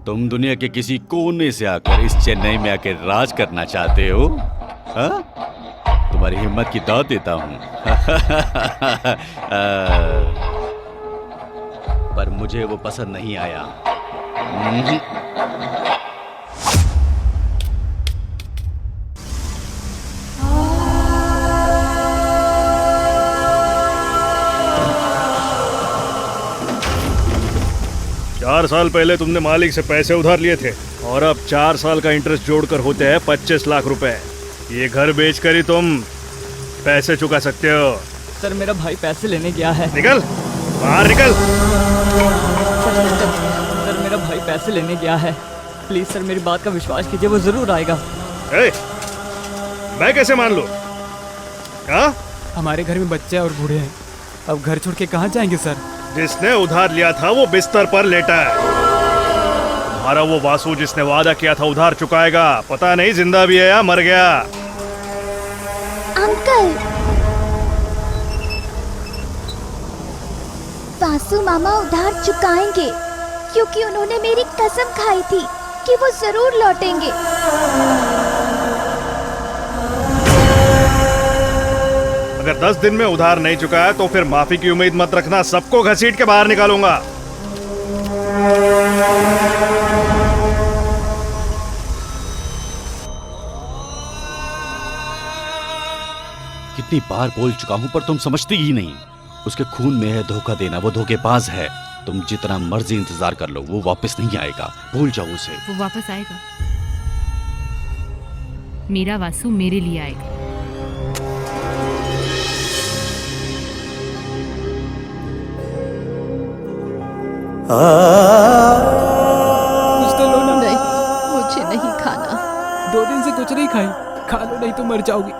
तुम दुनिया के किसी कोने से आकर इस चेन्नई में आकर राज करना चाहते हो? हाँ? तुम्हारी हिम्मत की दाद देता हूं। पर मुझे वो पसंद नहीं आया। 4 साल पहले तुमने मालिक से पैसे उधार लिए थे और अब 4 साल का इंटरेस्ट जोड़कर होते हैं 25 लाख रुपए। ये घर बेचकर ही तुम पैसे चुका सकते हो। सर मेरा भाई पैसे लेने गया है। निकल बाहर निकल। सर मेरा भाई पैसे लेने गया है। प्लीज सर मेरी बात का विश्वास कीजिए, वो जरूर आएगा। मैं कैसे मान लूं? हाँ? हमारे घर में बच्चे और बूढ़े हैं, अब घर छोड़ के कहाँ जाएंगे सर? जिसने उधार लिया था वो बिस्तर पर लेटा है। तुम्हारा वो वासु जिसने वादा किया था उधार चुकाएगा, पता नहीं जिंदा भी है या मर गया। अंकल, वासु मामा उधार चुकाएंगे क्योंकि उन्होंने मेरी कसम खाई थी कि वो जरूर लौटेंगे। अगर 10 दिन में उधार नहीं चुकाया तो फिर माफी की उम्मीद मत रखना, सबको घसीट के बाहर निकालूंगा। कितनी बार बोल चुका हूं पर तुम समझती ही नहीं। उसके खून में है धोखा देना, वो धोखेबाज है। तुम जितना मर्जी इंतजार कर लो, वो वापस नहीं आएगा, भूल जाओ उसे। वो वापस आएगा, मेरा वासु मेरे लिए आएगा। कुछ तो लो ना। नहीं, मुझे नहीं खाना। 2 दिन से कुछ नहीं खाई, खा लो नहीं तो मर जाओगी।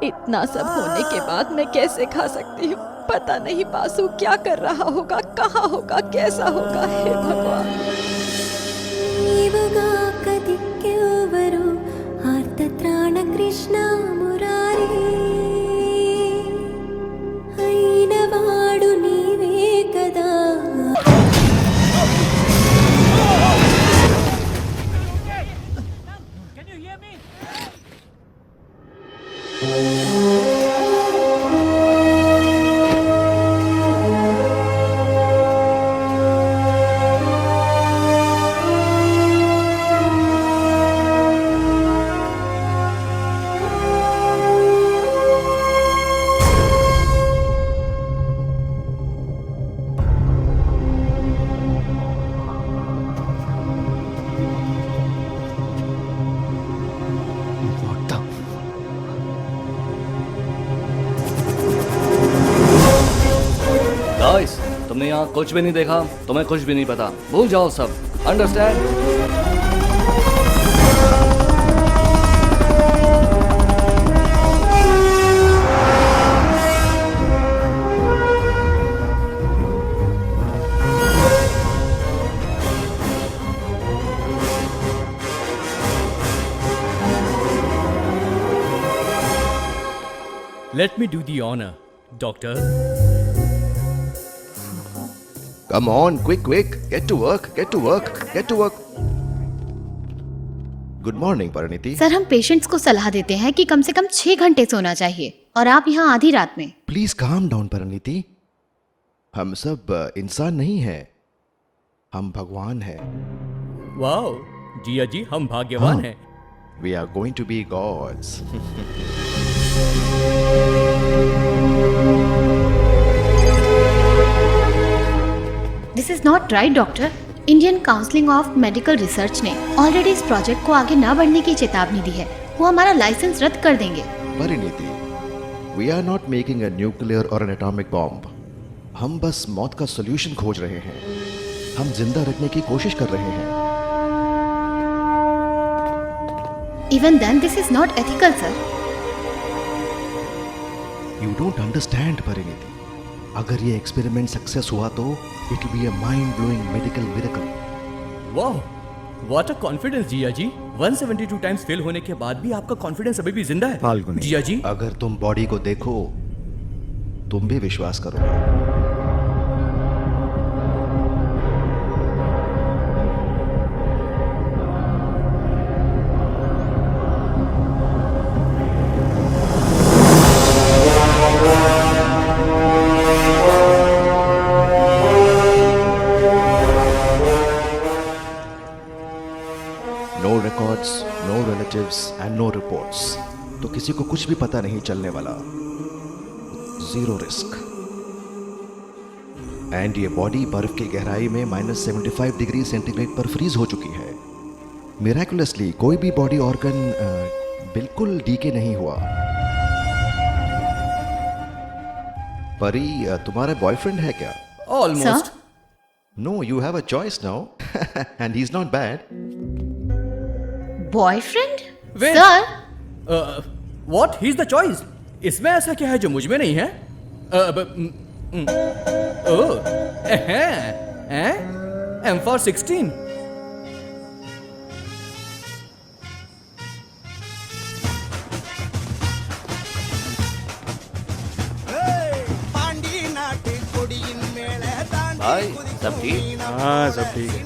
इतना सब होने के बाद मैं कैसे खा सकती हूँ? पता नहीं बासु क्या कर रहा होगा, कहाँ होगा, कैसा होगा। हे भगवान। कृष्ण मुरारी అయినవాడు నీవే కదా। तुमने यहाँ कुछ भी नहीं देखा, तुम्हें कुछ भी नहीं पता, भूल जाओ सब। Understand? Let me do the honor, doctor. Come on, quick, get to work, get to work, get to work. Good morning, Parineeti. Sir, हम पेशेंट्स को सलाह देते हैं कि कम से कम 6 घंटे सोना चाहिए और आप यहाँ आधी रात में। प्लीज काम डाउन परिणीति, हम सब इंसान नहीं हैं, हम भगवान हैं। वाओ, जिया जी हम भाग्यवान हैं। We are going to be gods. This is not right doctor. Indian counselling of medical research ने ऑलरेडी इस प्रोजेक्ट को आगे न बढ़ने की चेतावनी दी है। वो हमारा लाइसेंस रद्द कर देंगे। Parineeti, we are not making a nuclear or an atomic bomb. हम बस मौत का सॉल्यूशन खोज रहे हैं, हम जिंदा रखने की कोशिश कर रहे हैं। Even then, this is not ethical, sir. You don't understand, Parineeti. अगर ये एक्सपेरिमेंट सक्सेस हुआ तो it will be a mind blowing medical miracle. वाह, what a confidence Jiya ji. 172 times fail होने के बाद भी आपका कॉन्फिडेंस अभी भी जिंदा है। फाल्गुनी, जिया जी, अगर तुम बॉडी को देखो तुम भी विश्वास करोगे। रिपोर्ट्स, तो किसी को कुछ भी पता नहीं चलने वाला। Zero risk. एंड ये बॉडी बर्फ की गहराई में -75 डिग्री सेंटीग्रेड पर फ्रीज हो चुकी है। मिराकुलसली कोई भी बॉडी ऑर्गन बिल्कुल डीके नहीं हुआ। परी, तुम्हारा बॉयफ्रेंड है क्या? Almost. No, you have a choice now and he is not bad. Boyfriend? Wait. Sir, what he is the choice? इसमें ऐसा क्या है जो मुझ में नहीं है? M for 16। भाई सब ठीक? हाँ सब ठीक है।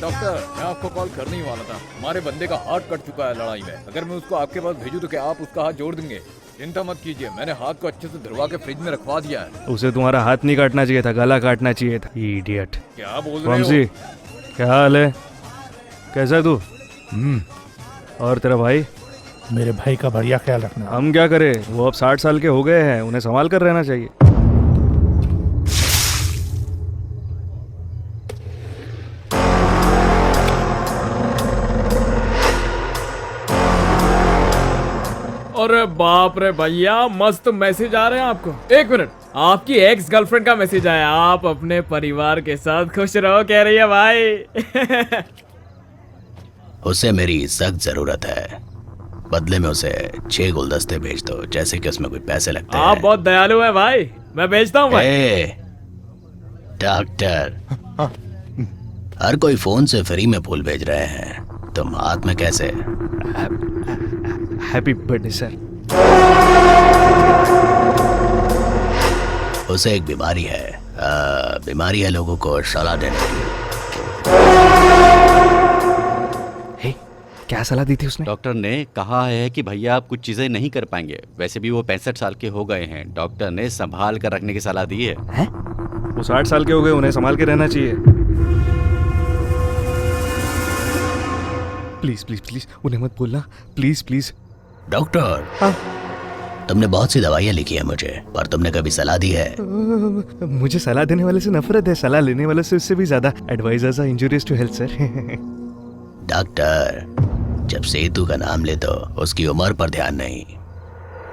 डॉक्टर, मैं आपको कॉल करने ही वाला था। हमारे बंदे का हाथ कट चुका है लड़ाई में। अगर मैं उसको आपके पास भेजूं तो क्या आप उसका हाथ जोड़ देंगे? चिंता मत कीजिए, मैंने हाथ को अच्छे से धुलवा के फ्रिज में रखवा दिया है। उसे तुम्हारा हाथ नहीं काटना चाहिए था, गला काटना चाहिए था। इडियट। क्या बोल रहे वंशी, हो? क्या हाल है? कैसा है तू? और तेरा भाई? मेरे भाई का बढ़िया ख्याल रखना। हम क्या करें, वो अब 60 साल के हो गए हैं, उन्हें संभाल कर रहना चाहिए। अरे बाप रे भैया, मस्त मैसेज आ रहे हैं आपको। एक मिनट, आपकी एक्स गर्लफ्रेंड का मैसेज आया। आप अपने परिवार के साथ खुश रहो कह रही है भाई। उसे मेरी सख्त जरूरत है। बदले में उसे 6 गुलदस्ते भेज दो, जैसे कि उसमें कोई पैसे लगते हैं। आप बहुत दयालु हैं भाई, मैं भेजता हूँ भाई। डॉक्टर, हर कोई फोन से फ्री में फूल भेज रहे हैं, तुम हाथ में कैसे? Happy birthday sir. उसे एक बीमारी है, बीमारी है लोगों को सलाह देने की। क्या सलाह दी थी उसने? डॉक्टर ने कहा है कि भैया आप कुछ चीजें नहीं कर पाएंगे। वैसे भी वो 65 साल के हो गए हैं। डॉक्टर ने संभाल कर रखने की सलाह दी है। वो 60 साल के हो गए, उन्हें संभाल के रहना चाहिए। प्लीज प्लीज प्लीज उन्हें मत बोलना, प्लीज प्लीज। डॉक्टर, तुमने बहुत सी दवाइयाँ लिखी है मुझे, पर तुमने कभी सलाह दी है? मुझे सलाह देने वाले से नफरत है, सलाह लेने वाले से उससे भी ज्यादा। Advisers are injurious to health sir. Doctor, जब सेतु का नाम ले तो उसकी उम्र पर ध्यान नहीं,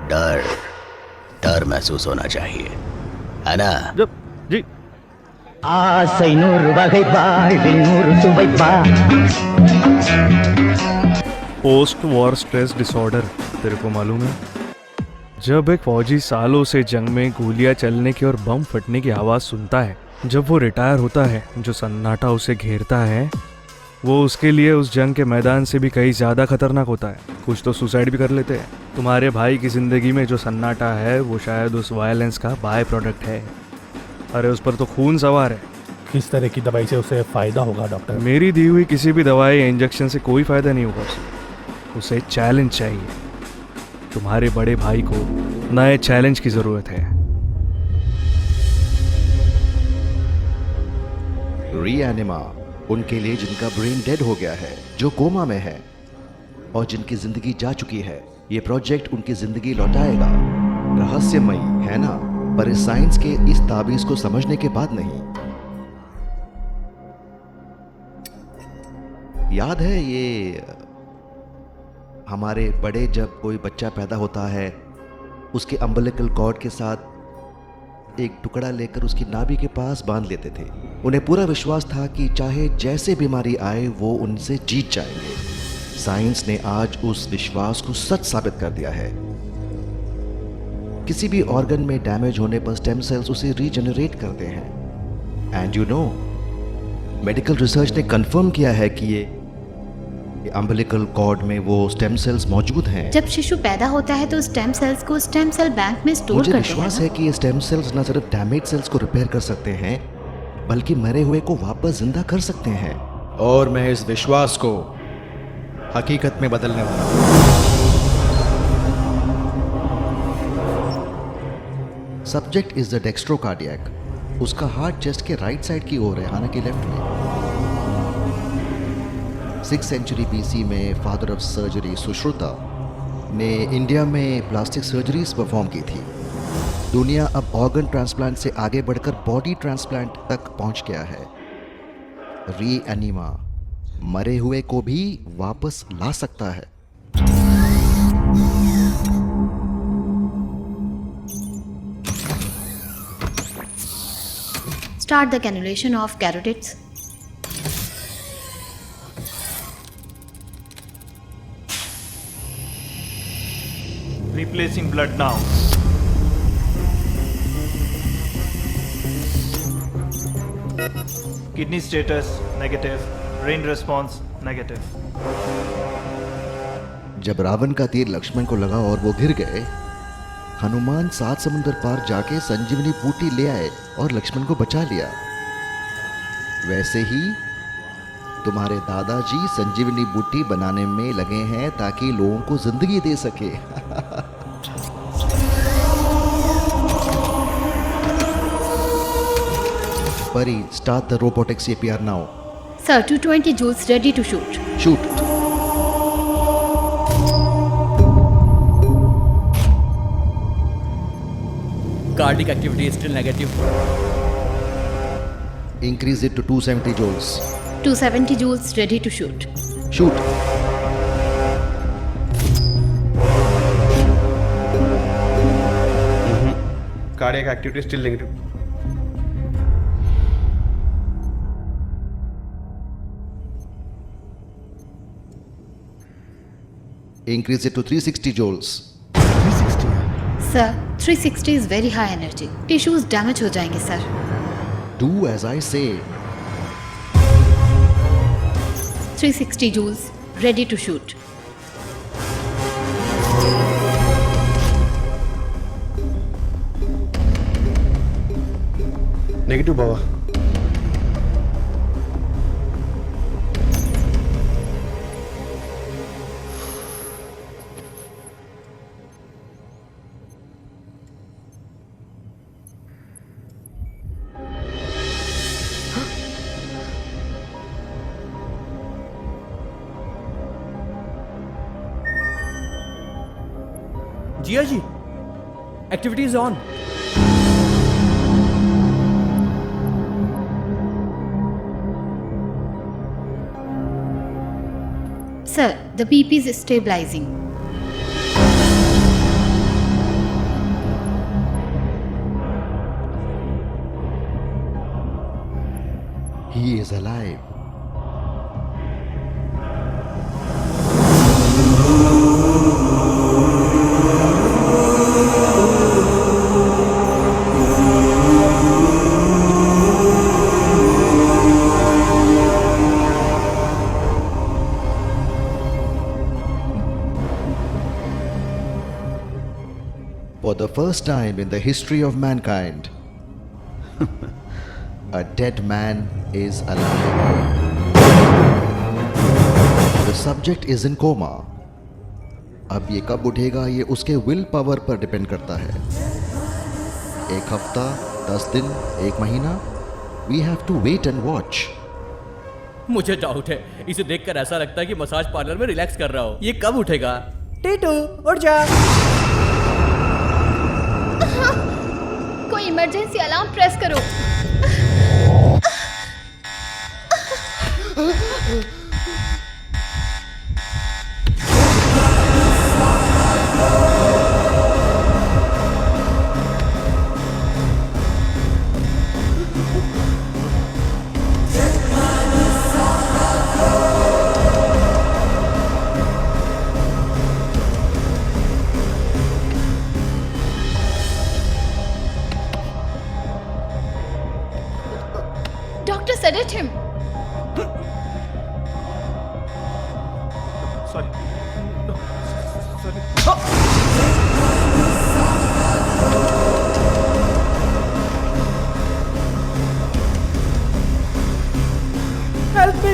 डर महसूस होना चाहिए, है ना? जब जी पोस्ट वॉर स्ट्रेस डिसऑर्डर, तेरे को मालूम है? जब एक फौजी सालों से जंग में गोलियां चलने की और बम फटने की आवाज सुनता है, जब वो रिटायर होता है, जो सन्नाटा उसे घेरता है वो उसके लिए उस जंग के मैदान से भी कहीं ज्यादा खतरनाक होता है। कुछ तो सुसाइड भी कर लेते हैं। तुम्हारे भाई की जिंदगी में जो सन्नाटा है वो शायद उस वायलेंस का बाय प्रोडक्ट है। अरे उस पर तो खून सवार है। किस तरह की दवाई से उसे फायदा होगा डॉक्टर? मेरी दी हुई किसी भी दवाई या इंजेक्शन से कोई फायदा नहीं होगा उसे चैलेंज चाहिए। तुम्हारे बड़े भाई को नए चैलेंज की जरूरत है। रीएनिमा उनके लिए जिनका ब्रेन डेड हो गया है, जो कोमा में है और जिनकी जिंदगी जा चुकी है। ये प्रोजेक्ट उनकी जिंदगी लौटाएगा। रहस्यमयी है ना, पर इस साइंस के इस ताबीज को समझने के बाद नहीं। याद है ये हमारे बड़े जब कोई बच्चा पैदा होता है, उसके अम्बिलिकल कॉर्ड के साथ एक टुकड़ा लेकर उसकी नाभि के पास बांध लेते थे। उन्हें पूरा विश्वास था कि चाहे जैसे बीमारी आए वो उनसे जीत जाएंगे। साइंस ने आज उस विश्वास को सच साबित कर दिया है। किसी भी ऑर्गन में डैमेज होने पर स्टेम सेल्स उसे रीजनरेट करते हैं। And you know, medical research ने कंफर्म किया है कि ये अम्बिलिकल कॉर्ड में वो स्टेम सेल्स मौजूद हैं। जब शिशु पैदा होता है तो स्टेम सेल्स को स्टेम सेल बैंक में स्टोर मुझे करते हैं। विश्वास है कि ये स्टेम सेल्स न सिर्फ डैमेज सेल्स को रिपेयर कर सकते हैं, बल्कि मरे हुए को वापस जिंदा कर सकते हैं। और मैं इस विश्वास को हकीकत में बदलने वाला हूं। Subject is the dextrocardiac. उसका हार्ट चेस्ट के राइट साइड की ओर है, हालांकि लेफ्ट में। 6th सेंचुरी BC में फादर ऑफ सर्जरी सुश्रुता ने इंडिया में प्लास्टिक सर्जरीज परफॉर्म की थी। दुनिया अब ऑर्गन ट्रांसप्लांट से आगे बढ़कर बॉडी ट्रांसप्लांट तक पहुंच गया है। रीएनिमा मरे हुए को भी वापस ला सकता है। Start the cannulation of carotids. Replacing blood now. Kidney status negative. Brain response negative. जब रावण का तीर लक्ष्मण को लगा और वो गिर गए, हनुमान 7 समुंदर पार जाके संजीवनी बूटी ले आए और लक्ष्मण को बचा लिया। वैसे ही तुम्हारे दादाजी संजीवनी बूटी बनाने में लगे हैं ताकि लोगों को जिंदगी दे सके। Pari, start the robotic CPR now. Sir, 220 joules ready to shoot. Shoot. Cardiac activity is still negative. Increase it to 270 joules. 270 joules ready to shoot. Shoot. Cardiac activity still negative. Increase it to 360 joules. Sir, 360 is very high energy. Tissues damage हो जाएंगे sir. Do as I say. 360 joules ready to shoot. Negative बाबा. Jiya ji, activity is on. Sir, the BP is stabilizing. He is alive. For the first time in the history of mankind, a dead man is alive. The subject is in coma. अब ये कब उठेगा ये उसके will power पर depend करता है। 1 हफ्ता, 10 दिन, 1 महीना, we have to wait and watch. मुझे डाउट है, इसे देखकर ऐसा लगता है कि मसाज पार्लर में रिलैक्स कर रहा हो। ये कब उठेगा? टीटू उठ जा। कोई इमरजेंसी अलार्म प्रेस करो। Doctor, sedate him. Sorry. Help me,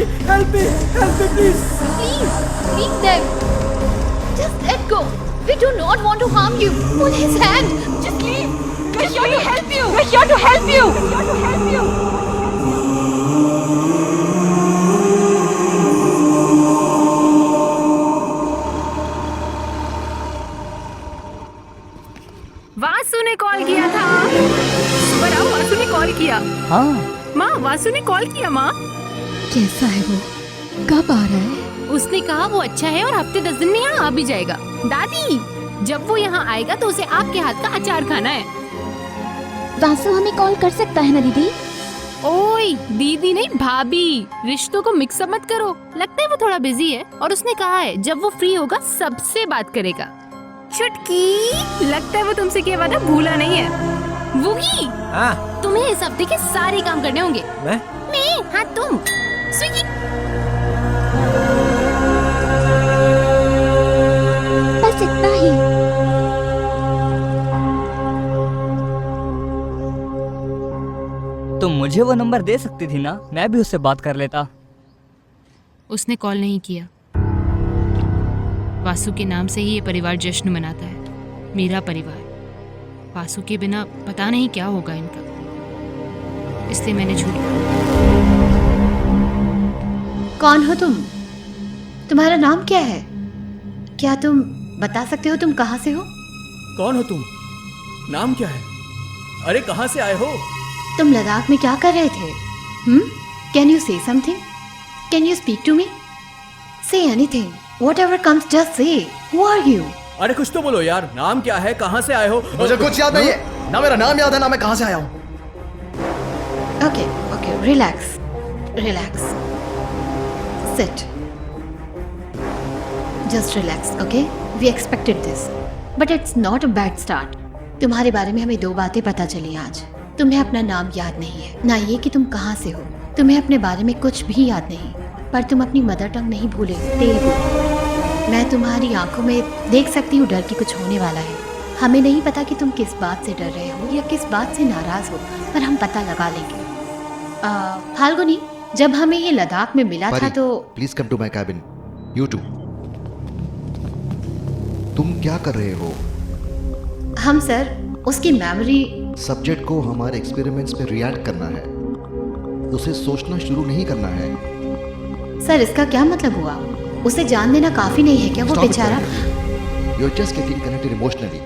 please. Please, leave them. Just let go. We do not want to harm you. Pull his hand. Just leave. We're here to help you. We're here to help you. We're here to help you. Vasu ने call किया था। पर अब वासु ने call किया। हाँ माँ, वासु ने कॉल किया माँ। कैसा है वो? कब आ रहा है? उसने कहा वो अच्छा है और हफ्ते 10 दिन में यहाँ आ भी जाएगा। दादी, जब वो यहाँ आएगा तो उसे आपके हाथ का अचार खाना है। वासु हमें कॉल कर सकता है ना दीदी? ओए, दीदी नहीं भाभी, रिश्तों को मिक्सअप मत करो। लगता है वो थोड़ा बिजी है और उसने कहा है जब वो फ्री होगा सबसे बात करेगा। चुटकी, लगता है वो तुमसे किया वादा भूला नहीं है। वुगी, हाँ तुम्हें इस हफ्ते के सारे काम करने होंगे। मैं हाँ तुम। स्विगी। बस इतना ही। तुम मुझे वो नंबर दे सकती थी ना, मैं भी उससे बात कर लेता। उसने कॉल नहीं किया। वासु के नाम से ही ये परिवार जश्न मनाता है, मेरा परिवार। वासु के बिना पता नहीं क्या होगा इनका, इसलिए मैंने झूठ कहा। कौन हो तुम? तुम्हारा नाम क्या है? क्या तुम बता सकते हो तुम कहाँ से हो? कौन हो तुम? नाम क्या है? अरे कहाँ से आए हो? तुम लद्दाख में क्या कर रहे थे? Can you say something? Can you speak to me? Say anything, whatever comes, just say. Who are you? अरे कुछ तो बोलो यार, नाम क्या है, कहाँ से आए हो? मुझे कुछ याद नहीं है, ना मेरा नाम याद है ना मैं कहाँ से आया हूँ। Okay okay, relax relax, sit, just relax, okay? We expected this, but it's not a bad start. तुम्हारे बारे में हमें 2 बातें पता चली आज। तुम्हें अपना नाम याद नहीं है, ना ये कि तुम कहाँ से हो। तुम्हें अपने बारे में कुछ भी याद नहीं, पर तुम अपनी मदर टंग नहीं भूले, तेलुगु। मैं तुम्हारी आंखों में देख सकती हूँ डर कि कुछ होने वाला है। हमें नहीं पता कि तुम किस बात से डर रहे हो या किस बात से नाराज हो, पर हम पता लगा लेंगे। फाल्गुनी, जब हमें ये लद्दाख में मिला था तो please come to my cabin. You too, तुम क्या कर रहे हो? हम सर उसकी मेमोरी। सब्जेक्ट को हमारे एक्सपेरिमेंट्स में रिएक्ट करना है, उसे सोचना शुरू नहीं करना है। सर इसका क्या मतलब हुआ? उसे जान देना काफी नहीं है क्या? वो बेचारा। You are just getting connected emotionally.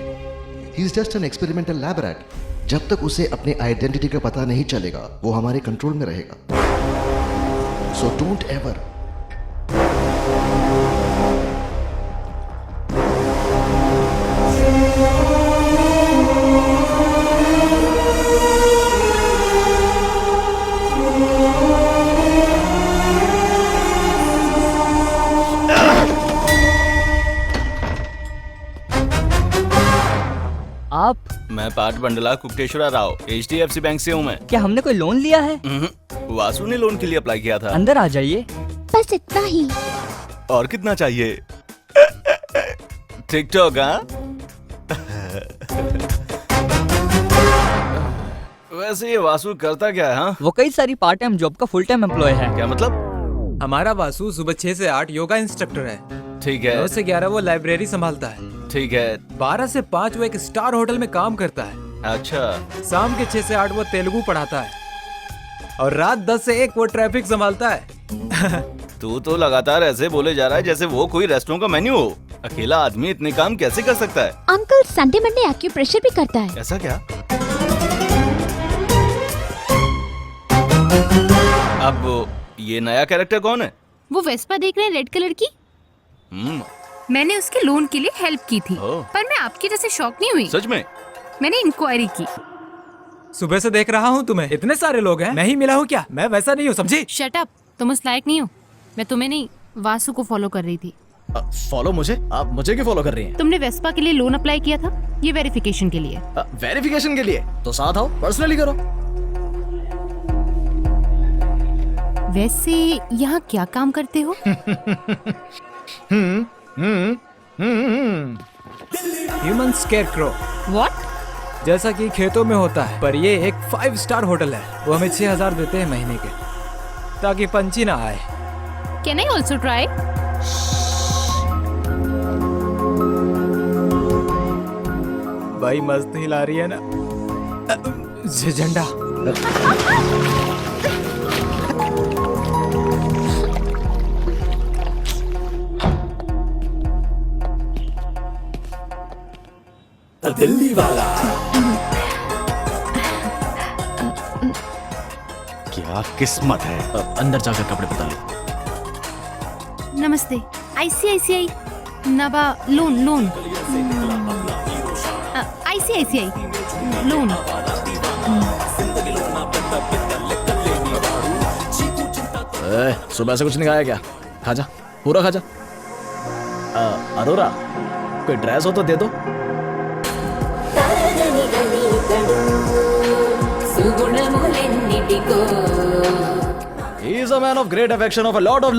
He is just an experimental lab rat. जब तक उसे अपने आइडेंटिटी का पता नहीं चलेगा वो हमारे कंट्रोल में रहेगा। So don't ever. आप? मैं पाठ बंडला कुक्टेश्वरा राव, HDFC बैंक से हूँ मैं। क्या हमने कोई लोन लिया है? वासु ने लोन के लिए अप्लाई किया था। अंदर आ जाइए। बस इतना ही। और कितना चाहिए? टिकटॉक? हाँ वैसे ये वासु करता क्या है? हाँ, वो कई सारी पार्ट टाइम जॉब का फुल टाइम एम्प्लॉय है। क्या मतलब? हमारा वासु सुबह 6 से 8 योगा इंस्ट्रक्टर है। ठीक है। 9 से 11 वो लाइब्रेरी संभालता है। ठीक है। 12 से 5 वो एक स्टार होटल में काम करता है। अच्छा। शाम के 6 से 8 वो तेलुगु पढ़ाता है और रात 10 से 1 वो ट्रैफिक संभालता है। तू तो लगातार ऐसे बोले जा रहा है जैसे वो कोई रेस्टोरेंट का मेन्यू हो। अकेला आदमी इतने काम कैसे कर सकता है? अंकल संडे मंडे एक्यूप्रेशर भी करता है। ऐसा क्या? अब ये नया कैरेक्टर कौन है? वो वेस्पा देख रहे हैं, रेड कलर की। मैंने उसके लोन के लिए हेल्प की थी, पर मैं आपकी जैसे शॉक नहीं हुई। सच में? मैंने इंक्वायरी की। सुबह से देख रहा हूँ तुम्हें, इतने सारे लोग हैं, मैं ही मिला हूँ क्या? मैं वैसा नहीं हूँ, समझी? शट अप, तुम उस लायक नहीं हो। मैं तुम्हें नहीं, वासु को फॉलो कर रही थी। फॉलो मुझे? आप मुझे क्यों फॉलो कर रही हैं? तुमने वेस्पा के लिए लोन अप्लाई किया था, ये वेरिफिकेशन के लिए। वेरिफिकेशन के लिए? तो साथ आओ, पर्सनली करो। वैसे यहाँ क्या काम करते हो? Human scarecrow. व्हाट? जैसा कि खेतों में होता है, पर ये एक 5 स्टार होटल है। वो हमें 6000 देते हैं महीने के, ताकि पंछी ना आए। Can I also try? भाई मस्त हिला रही है ना झंडा। दिल्ली वाला। क्या किस्मत है। अंदर जाकर कपड़े बदल लो। नमस्ते। ICICI नबा लोन ICICI लोन। सुबह से कुछ नहीं खाया क्या? खा जा, पूरा खा जा। अरोरा, कोई ड्रेस हो तो दे दो। He is a man of great affection of a lot of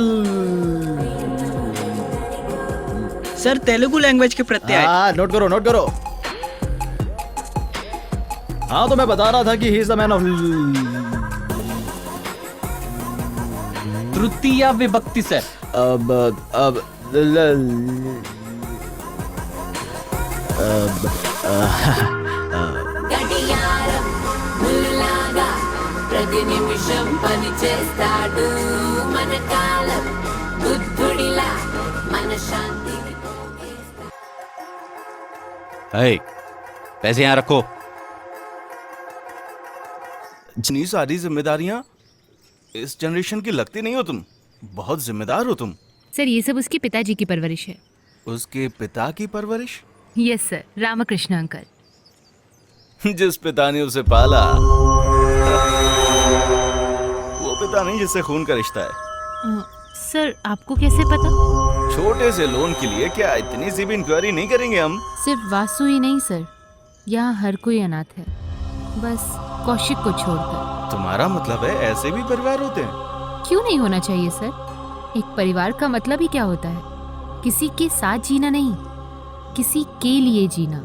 sir Telugu language के प्रत्यय। नोट करो। हाँ तो मैं बता रहा था कि he is a man of तृतीया विभक्ति सर। ప్రతి నిమిషం పని చేస్తాడు మన కాలం బుద్ధుడిలా మన శాంతి। पैसे यहाँ रखो। इतनी सारी जिम्मेदारियां इस जनरेशन की लगती नहीं हो तुम। बहुत जिम्मेदार हो तुम। सर ये सब उसके पिताजी की परवरिश है। उसके पिता की परवरिश? Yes sir, Ramakrishna uncle. जिस पिता ने उसे पाला वो पिता नहीं जिससे खून का रिश्ता है। सर आपको कैसे पता? छोटे से लोन के लिए क्या इतनी सी भी इंक्वायरी नहीं करेंगे हम? सिर्फ वासु ही नहीं सर, यहाँ हर कोई अनाथ है, बस कौशिक को छोड़कर। तुम्हारा मतलब है ऐसे भी परिवार होते हैं? क्यों नहीं होना चाहिए सर? एक परिवार का मतलब ही क्या होता है? किसी के साथ जीना नहीं, किसी के लिए जीना।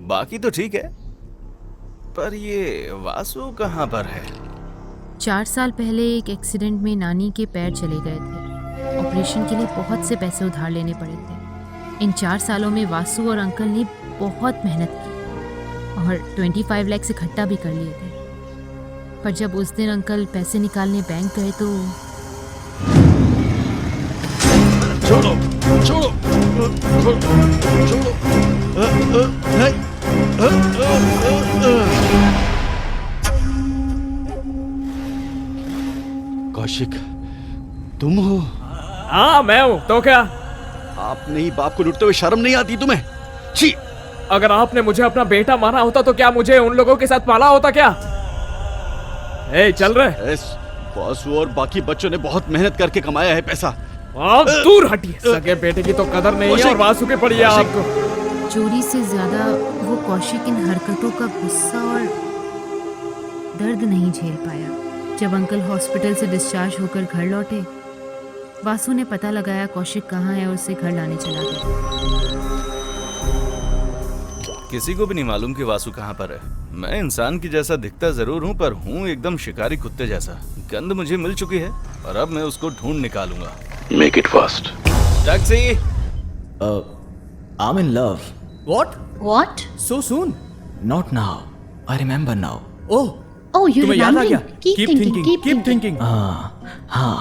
बाकी तो ठीक है, पर ये वासु कहाँ पर है? 4 साल पहले एक एक्सीडेंट में नानी के पैर चले गए थे। ऑपरेशन के लिए बहुत से पैसे उधार लेने पड़े थे। इन 4 सालों में वासु और अंकल ने बहुत मेहनत की और 25 लाख इकट्ठा भी कर लिए थे। पर जब उस दिन अंकल पैसे निकालने बैंक गए तो छोड़ो। कौशिक तुम हो? हाँ मैं हूँ, तो क्या? आपने ही बाप को लूटते हुए शर्म नहीं आती तुम्हें? छी! अगर आपने मुझे अपना बेटा माना होता तो क्या मुझे उन लोगों के साथ पाला होता क्या? चल रहे। वासु और बाकी बच्चों ने बहुत मेहनत करके कमाया है पैसा। आप दूर हटिए। सगे बेटे की तो कदर नहीं है और वासु की पड़ी है आपको। चोरी से ज्यादा वो कौशिक इन हरकतों का गुस्सा और दर्द नहीं झेल पाया। जब अंकल हॉस्पिटल से डिस्चार्ज होकर घर लौटे, वासु ने पता लगाया कौशिक कहाँ है और उसे घर लाने चला गया। किसी को भी नहीं मालूम कि वासु कहाँ पर है। मैं इंसान की जैसा दिखता जरूर हूँ, पर हूँ एकदम शिकारी कुत्ते जैसा। गंध मुझे मिल चुकी है और अब मैं उसको ढूंढ निकालूंगा। Make it fast. Taxi. I'm in love. What? So soon? Not now. I remember now. Oh, you're तुम्हें याद आ गया? remembering. Keep thinking. हाँ,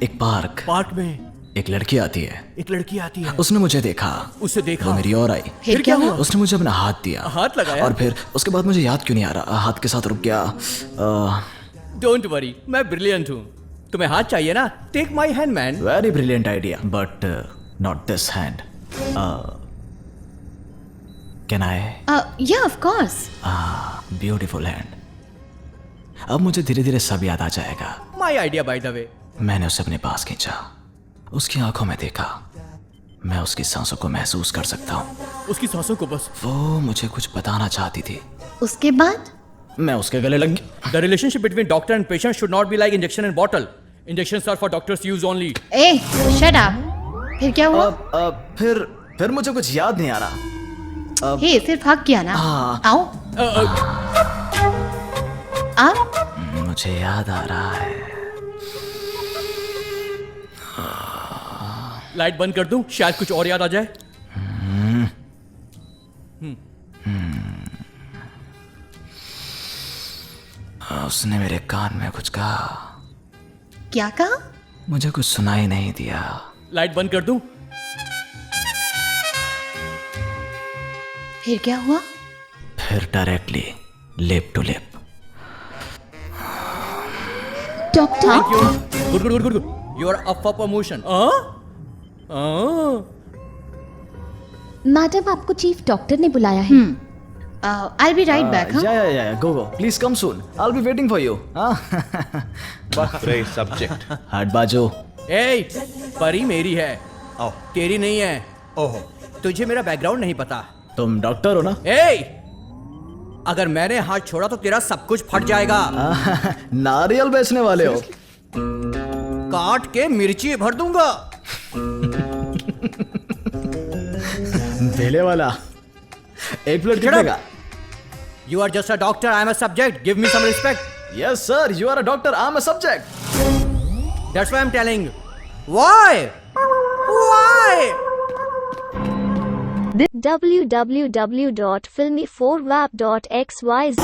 एक पार्क में एक लड़की आती है। उसने मुझे देखा। उसे देखा? वो मेरी ओर आई। फिर क्या हुआ? उसने मुझे अपना हाथ दिया। हाथ लगाया? और फिर उसके बाद मुझे याद क्यों नहीं आ रहा, हाथ के साथ रुक गया। डोंट वरी, मैं ब्रिलियंट हूँ। तुम्हें हाथ चाहिए ना? Take my hand man. Very brilliant idea, but not this hand. Can I? Yeah, of course. Beautiful hand. अब मुझे धीरे धीरे सब याद आ जाएगा। My idea by the way. मैंने उसे अपने पास खींचा, उसकी आंखों में देखा। मैं उसकी सांसों को महसूस कर सकता हूँ। उसकी सांसों को बस। वो मुझे कुछ बताना चाहती थी। उसके बाद मैं उसके गले लग गया। The relationship between doctor and patient should not be like injection and bottle. Injections are for doctors' use only. A, shut up. फिर क्या हुआ? फिर मुझे कुछ याद नहीं आ रहा। हे, सिर्फ हक किया ना? आओ। आप? मुझे याद आ रहा है। लाइट बंद कर दूं? शायद कुछ और याद आ जाए। उसने मेरे कान में कुछ कहा। क्या कहा? मुझे कुछ सुनाई नहीं दिया। लाइट बंद कर दूं? फिर क्या हुआ? फिर directly lip to lip. Doctor good good good good good, you are up for promotion. Madam, आपको चीफ डॉक्टर ने बुलाया है। I'll be right back. Huh? Yeah. Go. Please come soon. I'll be waiting for you. Great subject. हट बाजो। ए, परी मेरी है, तेरी नहीं है। ओहो, तुझे मेरा बैकग्राउंड नहीं पता। तुम डॉक्टर हो ना? ए, अगर मैंने हाथ छोड़ा तो तेरा सब कुछ फट जाएगा। नारियल बेचने वाले हो? काट के मिर्ची भर दूंगा। धेले वाला एक प्लेट कितने का? You are just a doctor, I am a subject. Give me some respect. Yes sir, you are a doctor, I am a subject. That's why I'm telling. Why? www.filmy4wap.xyz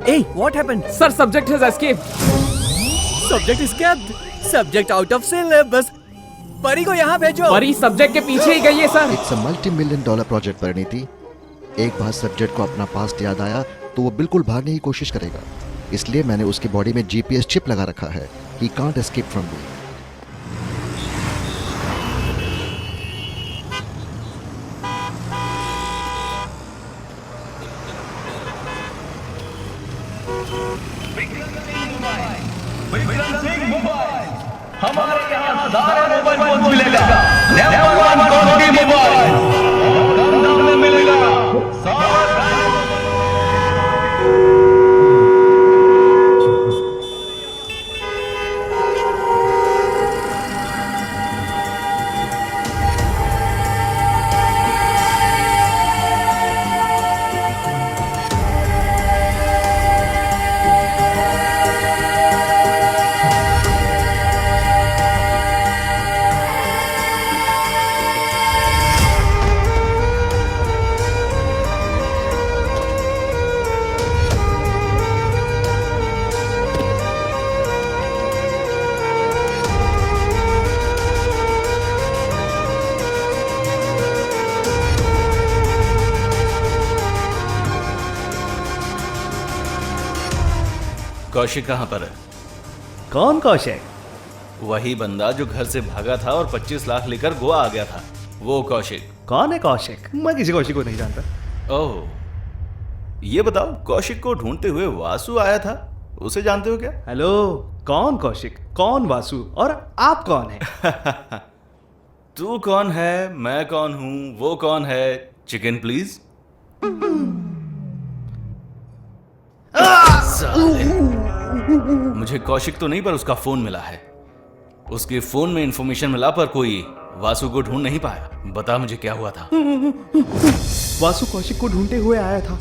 Hey, what happened? Sir, subject has escaped. Subject escaped. Subject out of syllabus. परी को यहाँ भेजो। परी subject के पीछे ही गई है sir. It's a $multi-million project Parineeti. एक बार सब्जेक्ट को अपना पास्ट याद आया तो वो बिल्कुल भागने की कोशिश करेगा। इसलिए मैंने उसकी बॉडी में GPS चिप लगा रखा है। He can't escape from me. हमारे यहाँ सारे मोबाइल फोन मिलेगा, नंबर 1 क्वालिटी मोबाइल कम दाम में मिलेगा। कौशिक कहाँ पर है? कौन कौशिक? वही बंदा जो घर से भागा था और 25 लाख लेकर गोवा आ गया था, वो कौशिक। कौन है कौशिक? मैं किसी कौशिक को नहीं जानता। ओह, ये बताओ, कौशिक को ढूंढते हुए वासु आया था, उसे जानते हो क्या? हेलो, कौन कौशिक, कौन वासु और आप कौन है? तू कौन है, मैं कौन हूँ, वो कौन है? Chicken please. मुझे कौशिक तो नहीं पर उसका फोन मिला है। उसके फोन में इंफॉर्मेशन मिला पर कोई वासु को ढूंढ नहीं पाया। बता मुझे क्या हुआ था? वासु कौशिक को ढूंढते हुए आया था।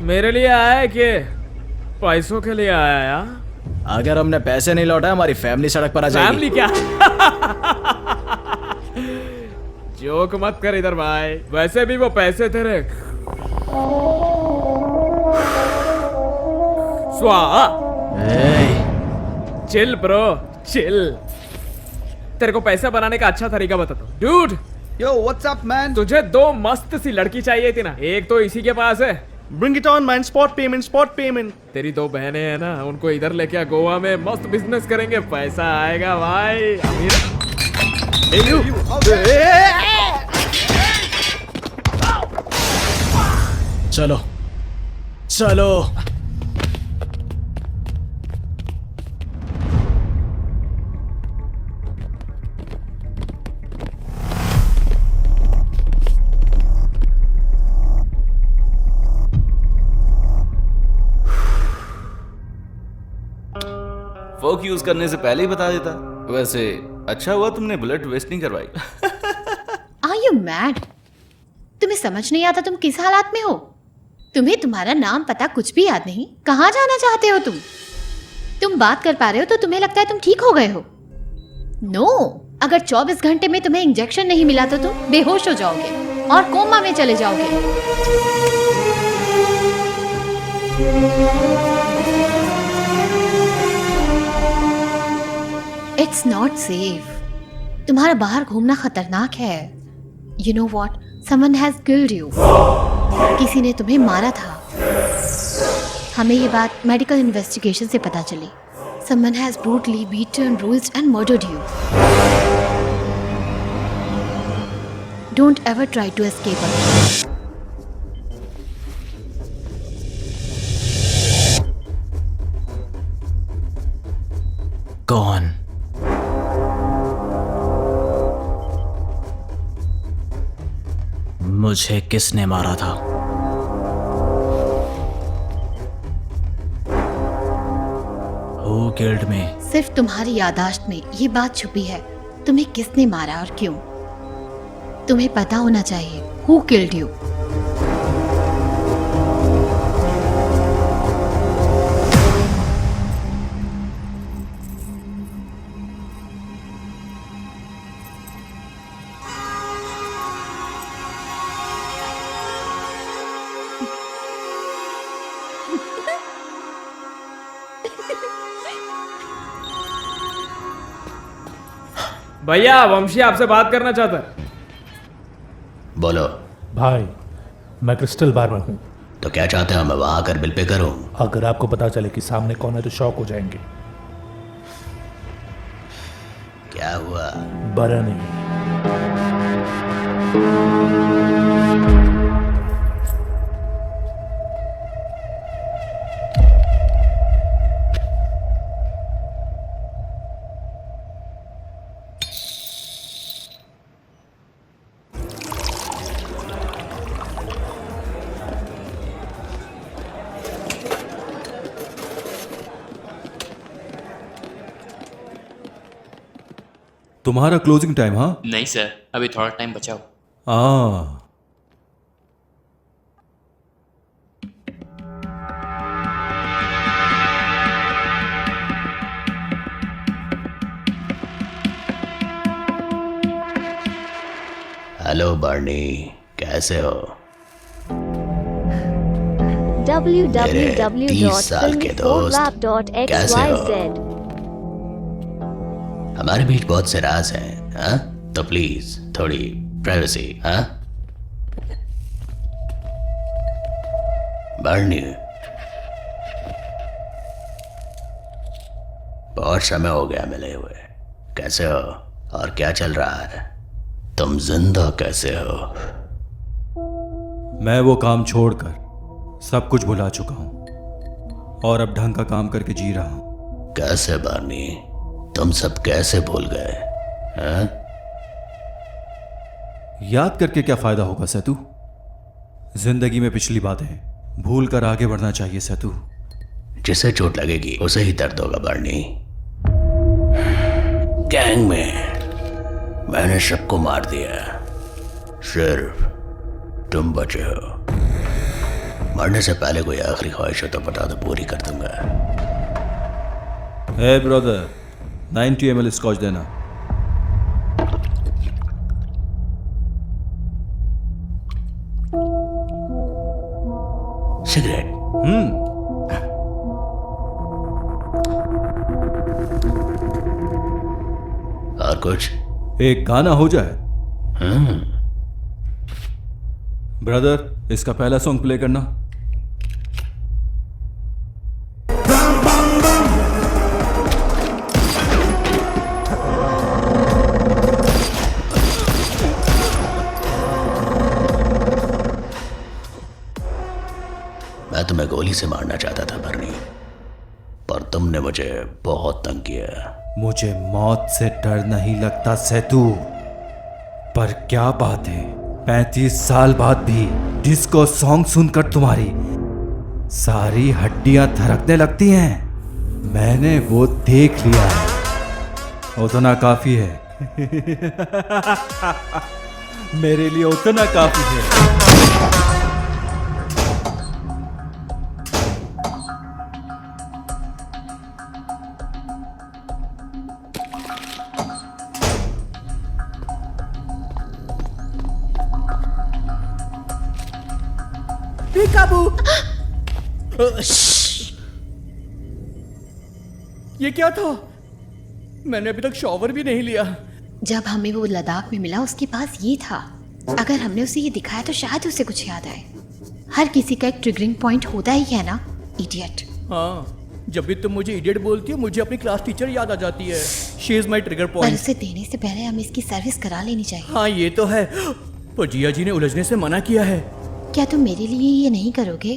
मेरे लिए आया है कि पैसों के लिए आया यार? अगर हमने पैसे नहीं लौटाए हमारी फैमिली सड़क पर आ जाएगी। फैमिली क्या? जोक मत कर इधर भाई, वैसे भी वो पैसे तेरे चिल ब्रो, चिल। तेरे को पैसा बनाने का अच्छा तरीका बताता हूँ। Dude, yo what's up man? तुझे 2 मस्त सी लड़की चाहिए थी ना, एक तो इसी के पास है। Bring it on man, spot payment। तेरी 2 बहनें हैं ना, उनको इधर लेके आ, गोवा में मस्त बिजनेस करेंगे, पैसा आएगा भाई। अमीर चलो चलो। फोक यूज करने से पहले ही बता देता। वैसे अच्छा हुआ तुमने बुलेट वेस्ट नहीं करवाई। Are you mad? तुम्हें समझ नहीं आता तुम किस हालात में हो? तुम्हें तुम्हारा नाम पता कुछ भी याद नहीं? कहाँ जाना चाहते हो तुम? तुम बात कर पा रहे हो तो तुम्हें लगता है तुम ठीक हो गए हो? नो, अगर 24 घंटे में तुम्हें इंजेक्शन नहीं मिला तो तुम बेहोश हो जाओगे और कोमा में चले जाओगे। It's not safe. तुम्हारा बाहर घूमना खतरनाक है। You know what, someone has killed you. किसी ने तुम्हें मारा था। हमें ये बात मेडिकल इन्वेस्टिगेशन से पता चली। Someone has brutally beaten, bruised and murdered you. Don't ever try to escape again. कौन? मुझे किसने मारा था? Who killed me? सिर्फ तुम्हारी यादाश्त में ये बात छुपी है, तुम्हें किसने मारा और क्यों। तुम्हें पता होना चाहिए Who killed you? भैया वंशी आपसे बात करना चाहता है। बोलो भाई, मैं क्रिस्टल बार में हूँ। तो क्या चाहते हो, मैं वहां आकर बिल पे करूं? अगर आपको पता चले कि सामने कौन है तो शॉक हो जाएंगे। क्या हुआ? बरा नहीं। तुम्हारा क्लोजिंग टाइम? हाँ नहीं सर, अभी थोड़ा टाइम बचा हो। हेलो बर्नी, कैसे हो? www.filmy4lab.xyz 30 साल के दोस्त, कैसे हो? हमारे बीच बहुत से राज हैं, हाँ? तो प्लीज थोड़ी प्राइवेसी, हाँ? बर्नी, बहुत समय हो गया मिले हुए। कैसे हो और क्या चल रहा है? तुम जिंदा कैसे हो? मैं वो काम छोड़कर सब कुछ भुला चुका हूं और अब ढंग का काम करके जी रहा हूं। कैसे बर्नी, तुम सब कैसे भूल गए, हैं? याद करके क्या फायदा होगा सेतु? जिंदगी में पिछली बातें भूल कर आगे बढ़ना चाहिए सेतु। जिसे चोट लगेगी उसे ही दर्द होगा बर्नी। गैंग में मैंने सबको मार दिया, सिर्फ तुम बचे हो। मरने से पहले कोई आखिरी ख्वाहिश हो तो बता दो, पूरी कर दूंगा। हे ब्रदर, 90 ml स्कॉच देना। सिगरेट? और कुछ? एक गाना हो जाए। ब्रदर, इसका पहला सॉन्ग प्ले करना। मैं तुम्हें गोली से मारना चाहता था बर्नी, पर तुमने मुझे बहुत तंग किया। मुझे मौत से डर नहीं लगता सेतु, पर क्या बात है 35 साल बाद भी डिस्को सॉन्ग सुनकर तुम्हारी सारी हड्डियां थरकने लगती हैं। मैंने वो देख लिया है, उतना काफी है। मेरे लिए उतना काफी है। काबू ये क्या था? मैंने अभी तक शॉवर भी नहीं लिया। जब हमें वो लद्दाख में मिला उसके पास ये था। अगर हमने उसे ये दिखाया तो शायद उसे कुछ याद आए। हर किसी का एक ट्रिगरिंग पॉइंट होता ही है ना, इडियट। हाँ, जब भी तुम मुझे इडियट बोलती हो मुझे अपनी क्लास टीचर याद आ जाती है। शी इज माई ट्रिगर पर पॉइंट। उसे देने से पहले हमें इसकी सर्विस करा लेनी चाहिए। हाँ ये तो है, पर जिया जी ने उलझने से मना किया है। क्या तुम मेरे लिए ये नहीं करोगे?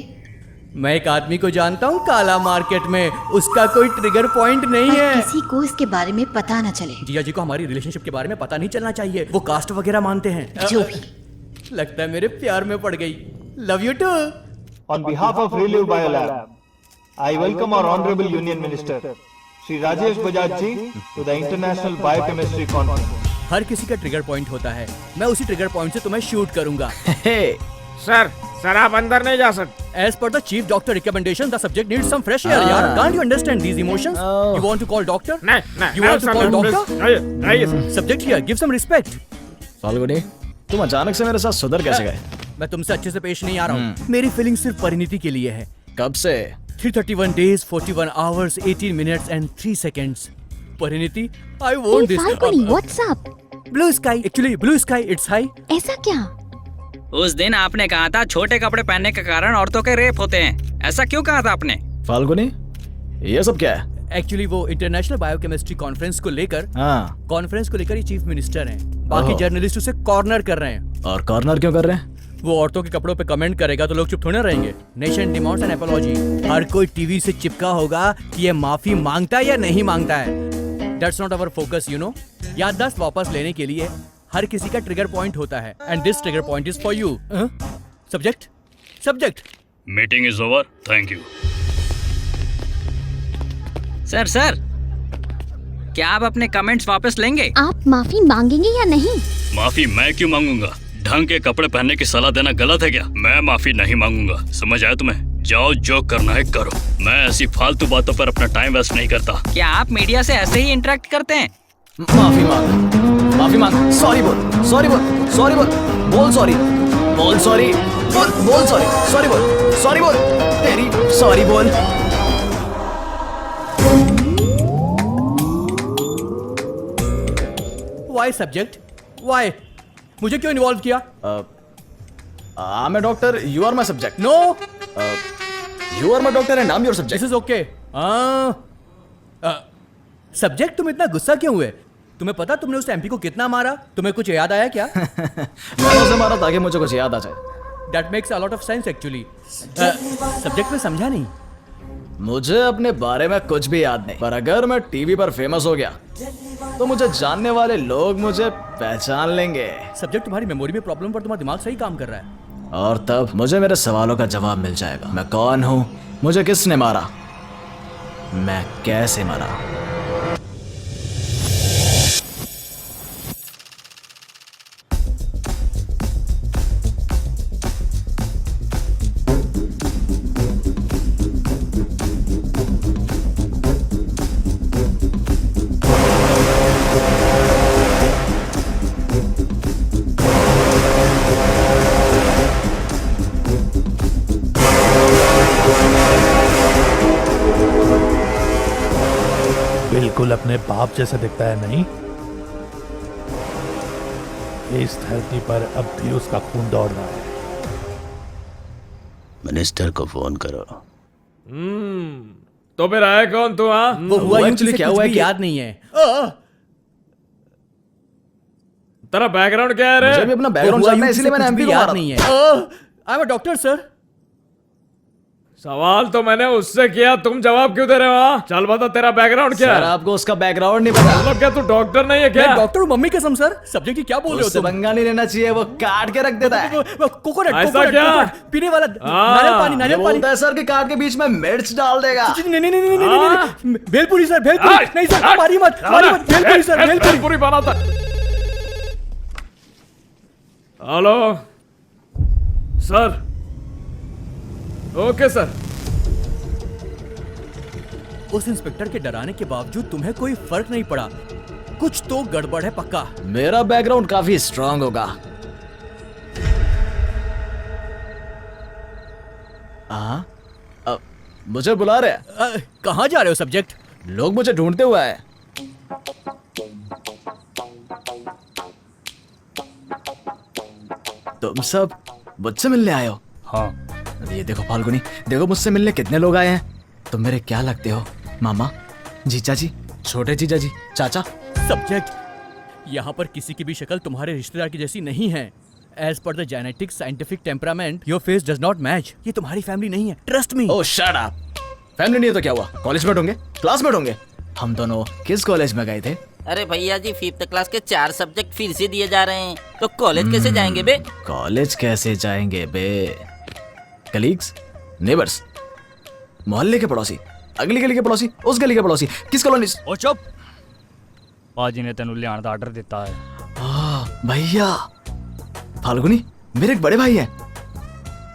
मैं एक आदमी को जानता हूँ काला मार्केट में, उसका कोई ट्रिगर पॉइंट नहीं पर है। किसी को इसके बारे में पता ना चले। जिया जी को हमारी रिलेशनशिप के बारे में पता नहीं चलना चाहिए। वो कास्ट वगैरह मानते हैं। जो भी। लगता है मेरे प्यार में पड़ गई। Love you too. On behalf of Relive Biolab, I welcome our Honorable Union Minister, Shri Rajesh Bajaj ji, to the International Biochemistry Conference. हर किसी का ट्रिगर पॉइंट होता है। मैं उसी ट्रिगर पॉइंट से तुम्हें शूट करूंगा। सर आप अंदर नहीं जा सकते। As per the chief doctor recommendation, the subject needs some fresh air. यार, can't you understand these emotions? You want to call doctor? नहीं, You want to call doctor? नहीं। Subject here, give some respect. Falguni, तुम अचानक से मेरे साथ सुधर कैसे गए? मैं तुमसे अच्छे से पेश नहीं आ रहा हूँ। मेरी फीलिंग सिर्फ परिणीति के लिए है। कब से? 331 days, 41 hours, 18 minutes and 3 seconds. Parineeti, I want this. Falguni, what's up? Blue sky, actually blue sky, it's high. ऐसा क्या? उस दिन आपने कहा था छोटे कपड़े पहनने के कारण औरतों के रेप होते हैं। ऐसा क्यों कहा था आपने? फाल्गुनी, ये सब क्या है? एक्चुअली वो इंटरनेशनल बायोकेमिस्ट्री कॉन्फ्रेंस को लेकर कॉन्फ्रेंस को लेकर ये चीफ मिनिस्टर हैं। बाकी जर्नलिस्ट उसे कॉर्नर कर रहे हैं। और कॉर्नर क्यों कर रहे हैं? वो औरतों के कपड़ों पे कमेंट करेगा तो लोग चुप थोड़े रहेंगे। Nation demands an apology. हर कोई टीवी से चिपका होगा कि ये माफी मांगता है या नहीं मांगता है। That's not our focus, you know. याददाश्त वापस लेने के लिए हर किसी का ट्रिगर पॉइंट होता है, and this trigger point is for you. Subject meeting is over, thank you. Sir क्या आप अपने कमेंट्स वापस लेंगे? आप माफी मांगेंगे या नहीं? माफी मैं क्यों मांगूंगा? ढंग के कपड़े पहनने की सलाह देना गलत है क्या? मैं माफी नहीं मांगूंगा, समझ आया तुम्हें? जाओ जो करना है करो। मैं ऐसी फालतू बातों पर अपना टाइम वेस्ट नहीं करता। क्या आप मीडिया से ऐसे ही इंटरेक्ट करते हैं? माफी मांग, सॉरी बोल, बोल सॉरी, बोल सॉरी, तेरी सॉरी बोल। Why subject, why? मुझे क्यों इन्वॉल्व किया? I'm a doctor, you are my subject. No. You are my doctor and I'm your subject. This is okay. Subject, तुम इतना गुस्सा क्यों हुए? तुम्हें पता तुमने उस एमपी को कितना मारा? तुम्हें कुछ याद आया क्या? मैंने उसे मारा ताकि मुझे कुछ याद आ जाए। That makes a lot of sense actually. Subject में समझा नहीं। मुझे अपने बारे में कुछ भी याद नहीं, पर अगर मैं टीवी पर फेमस हो गया तो मुझे जानने वाले लोग मुझे पहचान लेंगे। सब्जेक्ट, तुम्हारी मेमोरी में प्रॉब्लम पर तुम्हारा दिमाग सही काम कर रहा है। और तब मुझे मेरे सवालों का जवाब मिल जाएगा। मैं कौन हूँ, मुझे किसने मारा, मैं कैसे मरा। बिल्कुल अपने बाप जैसा दिखता है नहीं? इस धरती पर अब भी उसका खून दौड़ रहा है। मिनिस्टर को फोन करो। तो फिर आया कौन तू? हाँ, वो हुआ एक्चुअली क्या हुआ याद नहीं है। तेरा बैकग्राउंड क्या है रे? मुझे भी अपना बैकग्राउंड जानना है, इसलिए मैंने एमपी को मारा। नहीं है। I am a doctor sir. सवाल तो मैंने उससे किया, तुम जवाब क्यों दे रहे हो? चल बता तेरा बैकग्राउंड क्या है? सर आपको उसका बैकग्राउंड नहीं पता? मतलब क्या तू डॉक्टर नहीं है क्या? मैं डॉक्टर हूँ, मम्मी कसम सर। सब्जेक्ट की क्या बोल रहे हो तुम? पंगा नहीं लेना चाहिए, वो काट के रख देता है। कोकोनट पीने वाला नारियल पानी बोलता है सर कि काट के बीच में मिर्च डाल देगा। नहीं, भेलपुरी सर, भेलपुरी नहीं सर, मारी मत, भेलपुरी सर, भेलपुरी बनाता। Hello sir. Okay sir. उस इंस्पेक्टर के डराने के बावजूद तुम्हें कोई फर्क नहीं पड़ा। कुछ तो गड़बड़ है पक्का। मेरा बैकग्राउंड काफी स्ट्रांग होगा। मुझे बुला रहे हैं। कहाँ जा रहे हो सब्जेक्ट? लोग मुझे ढूंढते हुए आए। तुम सब मुझसे मिलने आए हो? हाँ। ये देखो फाल्गुनी, देखो मुझसे मिलने कितने लोग आए हैं। तुम मेरे क्या लगते हो? मामा, जीजा जी, छोटे जीजा जी, चाचा। सब्जेक्ट, यहाँ पर किसी की भी शक्ल तुम्हारे रिश्तेदार की जैसी नहीं है। As per the genetic scientific temperament your face does not match. ये तुम्हारी फैमिली नहीं है, trust me. Oh shut up. Family नहीं है तो क्या हुआ? कॉलेजमेट होंगे, क्लासमेट होंगे। हम दोनों किस कॉलेज में गए थे? अरे भैया जी, 5th क्लास के 4 सब्जेक्ट फिर से दिए जा रहे हैं, तो कॉलेज कैसे जाएंगे बे? कॉलेज कैसे जाएंगे बे? कलीग्स, नेबर्स, मोहल्ले के पड़ोसी, अगली गली के पड़ोसी, उस गली के पड़ोसी, किस कॉलोनी? ओ चुप। पाजी ने तेनू लियाण दा ऑर्डर दिता है। भैया फाल्गुनी मेरे एक बड़े भाई हैं।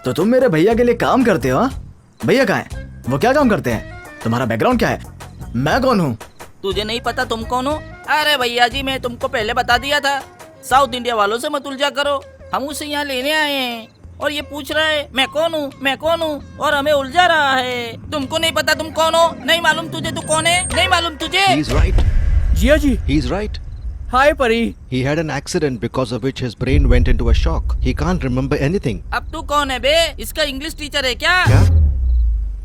तो तुम मेरे भैया के लिए काम करते हो? भैया कहाँ हैं? वो क्या काम करते हैं? तुम्हारा बैकग्राउंड क्या है? मैं कौन हूँ? तुझे नहीं पता तुम कौन हो? अरे भैया जी, मैं तुमको पहले बता दिया था, साउथ इंडिया वालों से मत उलझा करो। हम उसे यहाँ लेने आए हैं और ये पूछ रहा है मैं कौन हूँ, मैं कौन हूँ, और हमें उलझा रहा है। तुमको नहीं पता तुम कौन हो? नहीं मालूम तुझे तू कौन है? नहीं मालूम तुझे? He's right. जिया जी। He's right. हाय परी। He had an accident because of which his brain went into a shock. He can't remember anything. अब तू कौन है बे? इसका इंग्लिश टीचर है क्या?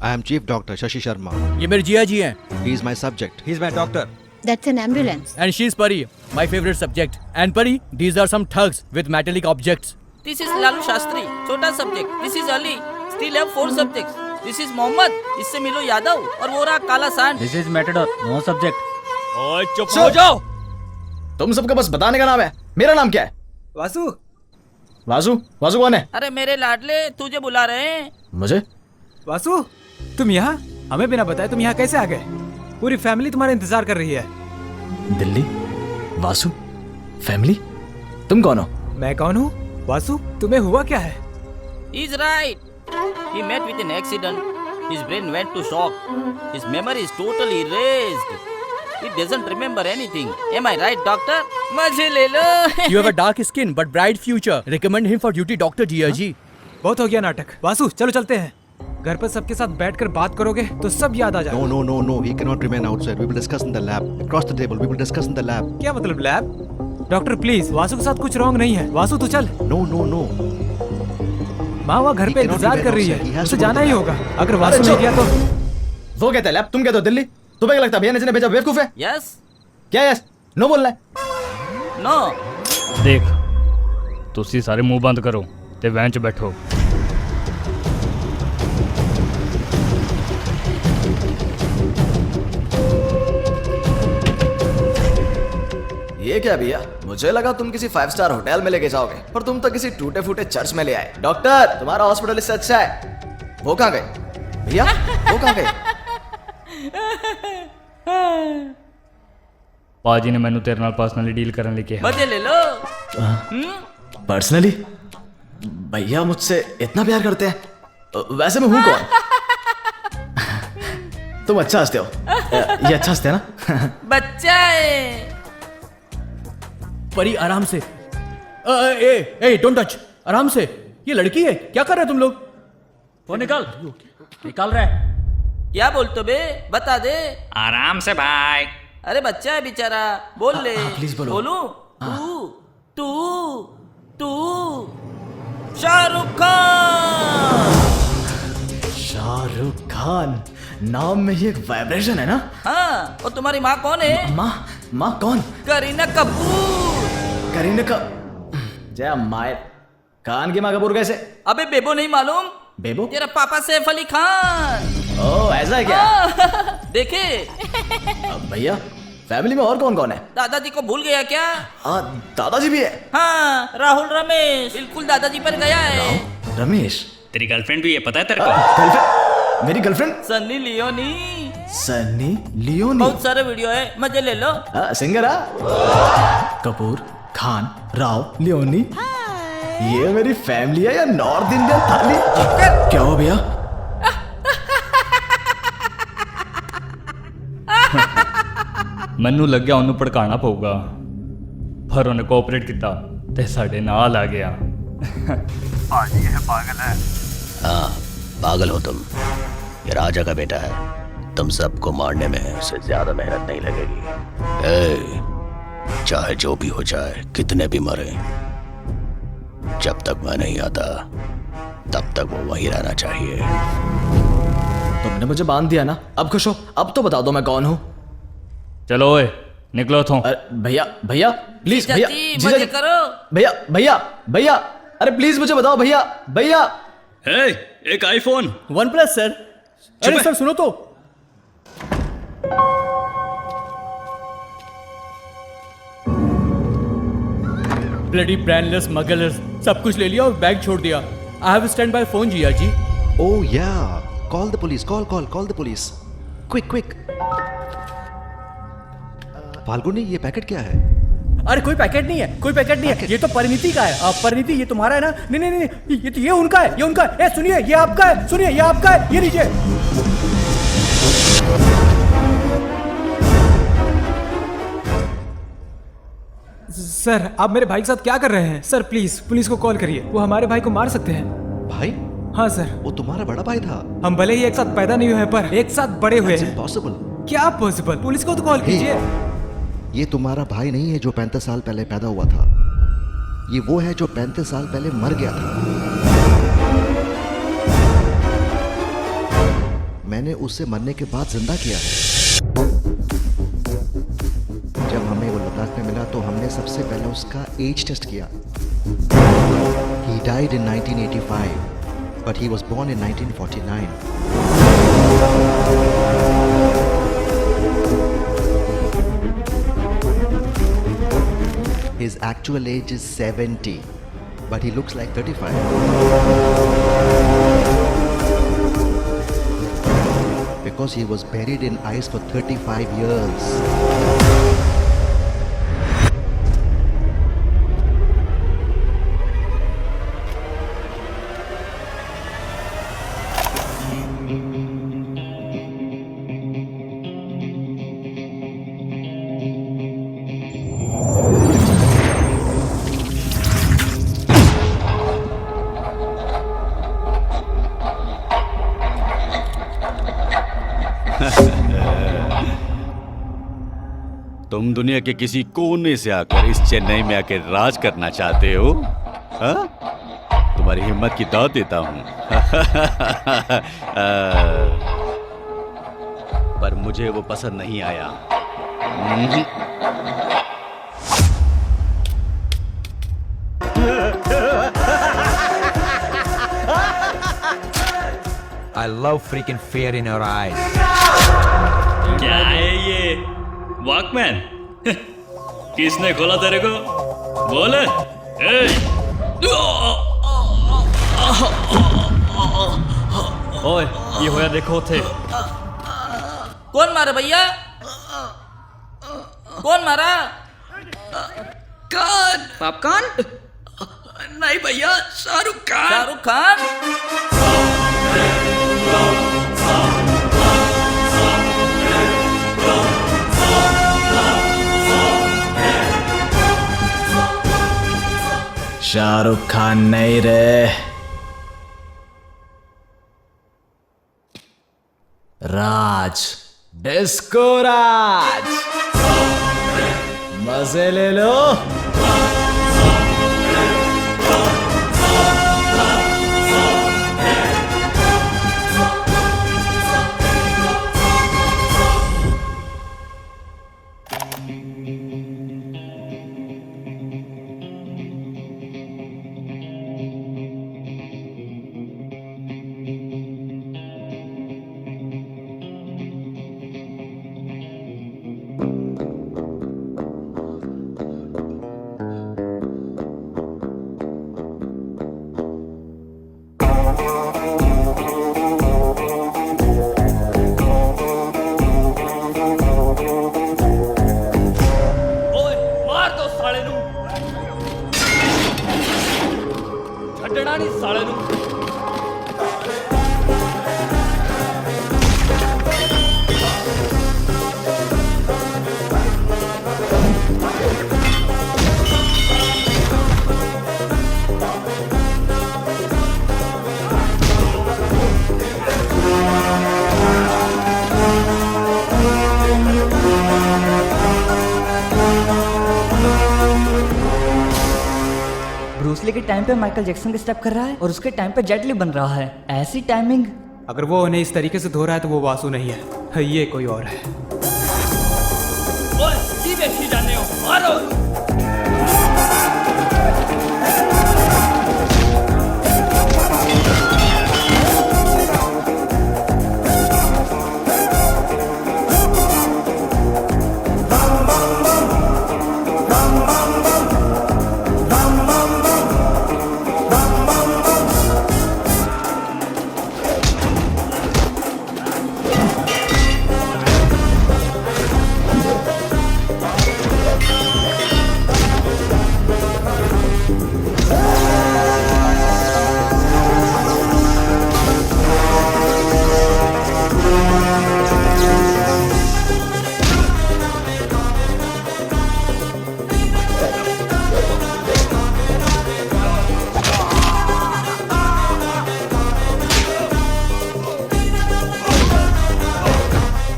I am Chief Doctor Shashi Sharma. ये मेरे जिया जी हैं। He is my subject. He is my doctor. That's an ambulance. And she is Pari, my favorite subject. And Pari, these are some thugs with metallic objects. This is Lalu Shastri, छोटा subject. This is Ali, still have 4 subjects. This is Mohammad, इससे मिलो यादव, और वो रहा काला सांड। This is Matador, no subject. ओए चुप हो जाओ। तुम सबका बस बताने का नाम है। मेरा नाम क्या है? वासु। वासु? वासु कौन है? अरे मेरे लाडले, तुझे बुला रहे हैं। मुझे? वासु, तुम यहाँ? हमें बिना बताए तुम यहाँ कैसे आ गए? पूरी फैमिली तुम्हारा इंतजार कर रही है। दिल्ली? वासु? फैमिली? तुम कौन हो? मैं कौन हूँ? वासु, तुम्हें हुआ क्या है? He's right. He met with an accident. His brain went to shock. His memory is totally erased. He doesn't remember anything. Am I right, doctor? मजे ले लो। You have a dark skin but bright future. Recommend him for duty, Dr. जिया जी। बहुत हो गया नाटक। वासु, चलो चलते हैं। घर पर सबके साथ बैठकर बात करोगे तो सब याद आ जाएगा। No. He cannot remain outside. We will discuss in the lab. Across the table. We will discuss in the lab. क्या मतलब लैब? डॉक्टर प्लीज, वासु के साथ कुछ रॉन्ग नहीं है। वासु तू चल। No. माँ वहाँ घर पे इंतजार कर रही है, उसे जाना ही होगा। अगर वासु नहीं गया तो वो कहता है लैब, तुम कहते हो दिल्ली। तुम्हें क्या लगता है भैया ने जिन्हें भेजा बेवकूफ है? यस। क्या यस? नो बोलना है। नो। देख, तुसी सारे मुंह बंद करो ते वैन च बैठो। ये क्या भैया? मुझे लगा तुम किसी 5 स्टार होटल में लेके जाओगे, पर तुम तो किसी टूटे फूटे चर्च में ले आए। डॉक्टर, तुम्हारा हॉस्पिटल इससे अच्छा है। वो कहाँ गए भैया? वो कहाँ गए? पाजी ने मैनू तेरे नाल पर्सनली डील करने लिए कहा। मजे ले लो। पर्सनली? भैया मुझसे इतना प्यार करते हैं? वैसे मैं हूँ कौन? तुम अच्छा हंसते हो। ये अच्छा हंसते हैं ना? बच्चा है। परी आराम से। ए डोंट टच। आराम से। ये लड़की है, क्या कर रहे हो तुम लोग? वो निकाल रहा है। क्या बोलते बे? बता दे। आराम से भाई। अरे बच्चा है बेचारा, बोल ले। प्लीज बोलो। बोलूं? तू शाहरुख खान। शाहरुख खान नाम में ही एक वाइब्रेशन है ना? हाँ। और तुम्हारी माँ कौन है? माँ कौन? करीना कपूर। करीना का जय मायर। खान की माँ कपूर कैसे? अबे बेबो नहीं मालूम? बेबो? तेरा पापा सैफ अली खान। ओह ऐसा है क्या? देखे? भैया फैमिली में और कौन कौन है? दादाजी को भूल गया क्या? दादाजी भी है? हाँ, राहुल रमेश बिल्कुल दादाजी पर गया है। रमेश? तेरी गर्लफ्रेंड भी है पता है तेरे को? मेरी girlfriend? Sunny Leone. Sunny Leone? बहुत सारे वीडियो है, मजे ले लो। Singer Kapoor, Khan, Rao, Leone. ये मेरी फैमिली है या नॉर्थ इंडियन थाली? क्या हो भैया? ਮੈਨੂੰ ਲੱਗਿਆ ਉਹਨੂੰ ਭੜਕਾਣਾ ਪਊਗਾ ਪਰ ਉਹਨੇ ਕੋਆਪਰੇਟ ਕੀਤਾ ਤੇ ਸਾਡੇ ਨਾਲ ਆ ਗਿਆ पाजी यह पागल है। हाँ पागल हो तुम। ये राजा का बेटा है, तुम सबको मारने में उससे ज्यादा मेहनत नहीं लगेगी। चाहे जो भी हो जाए, कितने भी मरे, जब तक मैं नहीं आता तब तक वो वहीं रहना चाहिए। तुमने मुझे बांध दिया ना, अब खुश हो? अब तो बता दो मैं कौन हूँ। चलो ओए निकलो तो। भैया भैया प्लीज, भैया मजे करो। भैया भैया भैया, अरे प्लीज मुझे बताओ भैया भैया। एक आईफोन OnePlus सर। अरे सर सुनो तो। ब्लडी ब्रांडलेस स्मगलर्स सब कुछ ले लिया और बैग छोड़ दिया। I have stand by phone Jiya ji. Oh yeah, call the police, call the police. Quick. Falguni, ये पैकेट क्या है? अरे कोई पैकेट नहीं है, कोई पैकेट नहीं है, ये तो परिणीति का है। परिणीति ये तुम्हारा है ना? नहीं, ये तो ये उनका है, ये उनका है। सुनिए ये आपका है, सुनिए ये आपका है, ये लीजिए। सर आप मेरे भाई के साथ क्या कर रहे हैं? सर प्लीज पुलिस को कॉल करिए, वो हमारे भाई को मार सकते हैं। भाई? हाँ सर। वो तुम्हारा बड़ा भाई था? हम भले ही एक साथ पैदा नहीं हुए पर एक साथ बड़े हुए हैं। Impossible. क्या पॉसिबल? पुलिस को तो कॉल कीजिए। ये तुम्हारा भाई नहीं है जो 35 साल पहले पैदा हुआ था, ये वो है जो 35 साल पहले मर गया था। मैंने उसे मरने के बाद जिंदा किया है। जब हमें वो लद्दाख में मिला तो हमने सबसे पहले उसका एज टेस्ट किया। He died in 1985, but he was born in 1949. His actual age is 70, but he looks like 35. Because he was buried in ice for 35 years. तुम दुनिया के किसी कोने से आकर इस चेन्नई में आकर राज करना चाहते हो? हाँ? तुम्हारी हिम्मत की दाद देता हूं। पर मुझे वो पसंद नहीं आया। I love freaking fear in your eyes. क्या है ये वॉकमैन? किसने खोला तेरे को? बोल। ओए ये होया देखो थे। कौन मारा भैया? कौन मारा? कौन? पॉपकॉर्न? नहीं भैया, शाहरुख खान। शाहरुख खान? शाहरुख खान नहीं रे, राज, डिस्को राज। मजे ले लो। ब्रूसली के टाइम पे माइकल जैक्सन के स्टेप कर रहा है और उसके टाइम पे जेट ली बन रहा है। ऐसी टाइमिंग। अगर वो उन्हें इस तरीके से धो रहा है तो वो वासु नहीं है, ये कोई और है। सीधे जाने हो, मारो।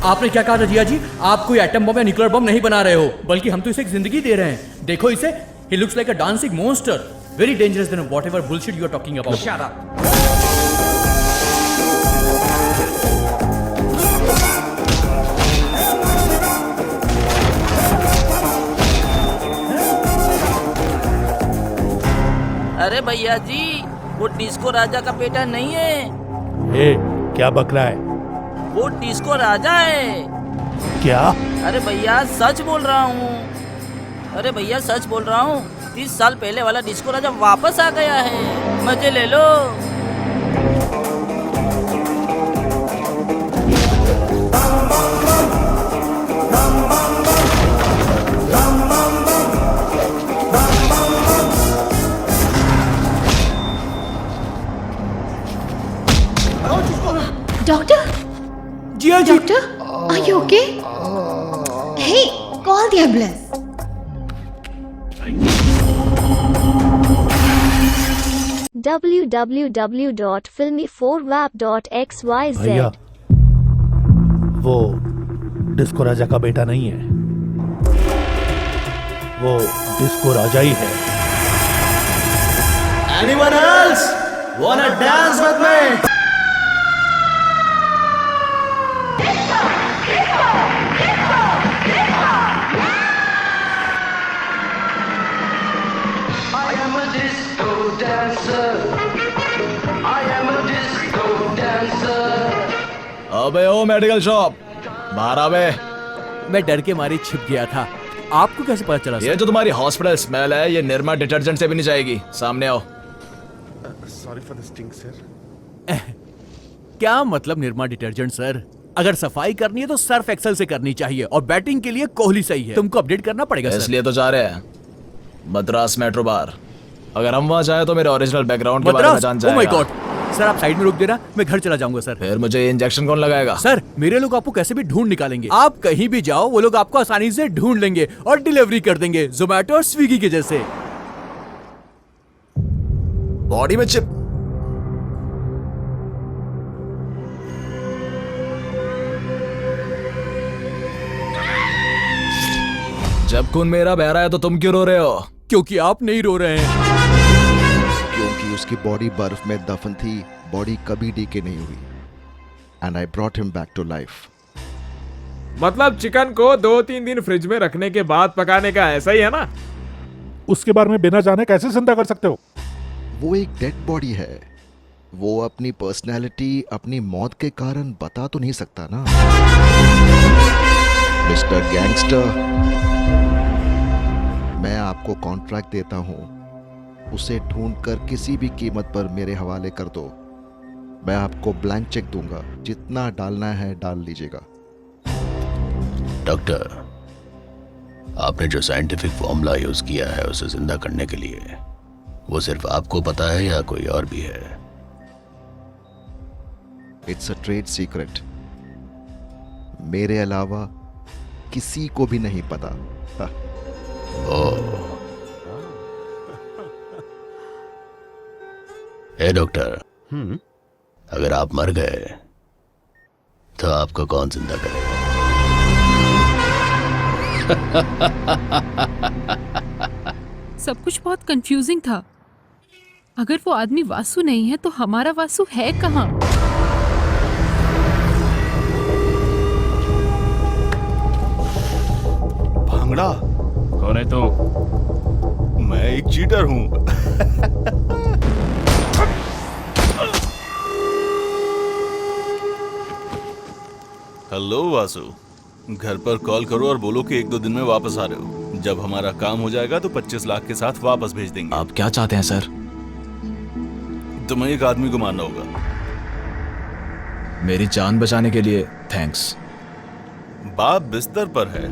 आपने क्या कहा था जिया जी? आप कोई एटम बम या न्यूक्लियर बम नहीं बना रहे हो, बल्कि हम तो इसे एक जिंदगी दे रहे हैं। देखो इसे, he looks like a dancing monster, very dangerous then whatever bullshit you are talking about. Shut up. अरे भैया जी, वो डिस्को राजा का बेटा नहीं है। ए, क्या बक रहा है? वो डिस्को राजा है। क्या? अरे भैया सच बोल रहा हूँ। अरे भैया सच बोल रहा हूँ, 30 साल पहले वाला डिस्को राजा वापस आ गया है। मजे ले लो। Doctor? Jiya ji. Doctor, are you okay? Hey, call the ambulance. www.filmy4wap.xyz भैया, वो डिस्को राजा का बेटा नहीं है, वो डिस्को राजा ही है। Anyone else wanna dance with me? अबे ओ मेडिकल शॉप, बाहर आवे। मैं डर के मारे छिप गया था। आपको कैसे पता चला? ये जो तुम्हारी हॉस्पिटल स्मेल है, ये निर्मा डिटर्जेंट से भी नहीं जाएगी। सामने आओ। Sorry for the stink sir. क्या मतलब निर्मा डिटर्जेंट सर? अगर सफाई करनी है तो सर्फ एक्सेल से करनी चाहिए, और बैटिंग के लिए कोहली सही है। तुमको अपडेट करना पड़ेगा सर। इसलिए तो जा रहे हैं मद्रास मेट्रो बार। अगर हम वहाँ जाए तो मेरे ओरिजिनल बैकग्राउंड के बारे में जान जाएगा। ओह माय गॉड सर, आप साइड में रुक देना, मैं घर चला जाऊंगा सर। फिर मुझे इंजेक्शन कौन लगाएगा? सर मेरे लोग आपको कैसे भी ढूंढ निकालेंगे। आप कहीं भी जाओ वो लोग आपको आसानी से ढूंढ लेंगे और डिलीवरी कर देंगे, जोमेटो और स्विगी के जैसे। बॉडी में चिप। जब खून मेरा बह रहा है तो तुम क्यों रो रहे हो? क्योंकि आप नहीं रो रहे हैं। क्योंकि उसकी बॉडी बर्फ में दफन थी, बॉडी कभी डीके नहीं हुई। And I brought him back to life. मतलब चिकन को 2-3 दिन फ्रिज में रखने के बाद पकाने का ऐसा ही है ना? उसके बारे में बिना जाने कैसे जिंदा कर सकते हो? वो एक डेड बॉडी है। वो अपनी पर्सनैलिटी अपनी मौत के कारण बता तो नहीं सकता ना। मिस्टर गैंगस्टर, मैं आपको कॉन्ट्रैक्ट देता हूं, उसे ढूंढकर किसी भी कीमत पर मेरे हवाले कर दो। मैं आपको ब्लैंक चेक दूंगा, जितना डालना है डाल लीजिएगा। डॉक्टर, आपने जो साइंटिफिक फॉर्मूला यूज किया है उसे जिंदा करने के लिए, वो सिर्फ आपको पता है या कोई और भी है? इट्स अ ट्रेड सीक्रेट, मेरे अलावा किसी को भी नहीं पता। ए डॉक्टर, अगर आप मर गए तो आपको कौन जिंदा करेगा? सब कुछ बहुत कंफ्यूजिंग था। अगर वो आदमी वासु नहीं है तो हमारा वासु है कहाँ? भांगड़ा कौन है तो? मैं एक चीटर हूँ। हेलो वासु, घर पर कॉल करो और बोलो कि 1-2 दिन में वापस आ रहे हो। जब हमारा काम हो जाएगा तो 25 लाख के साथ वापस भेज देंगे। आप क्या चाहते हैं सर? तुम्हें एक आदमी को मारना होगा। मेरी जान बचाने के लिए थैंक्स। बाप बिस्तर पर है,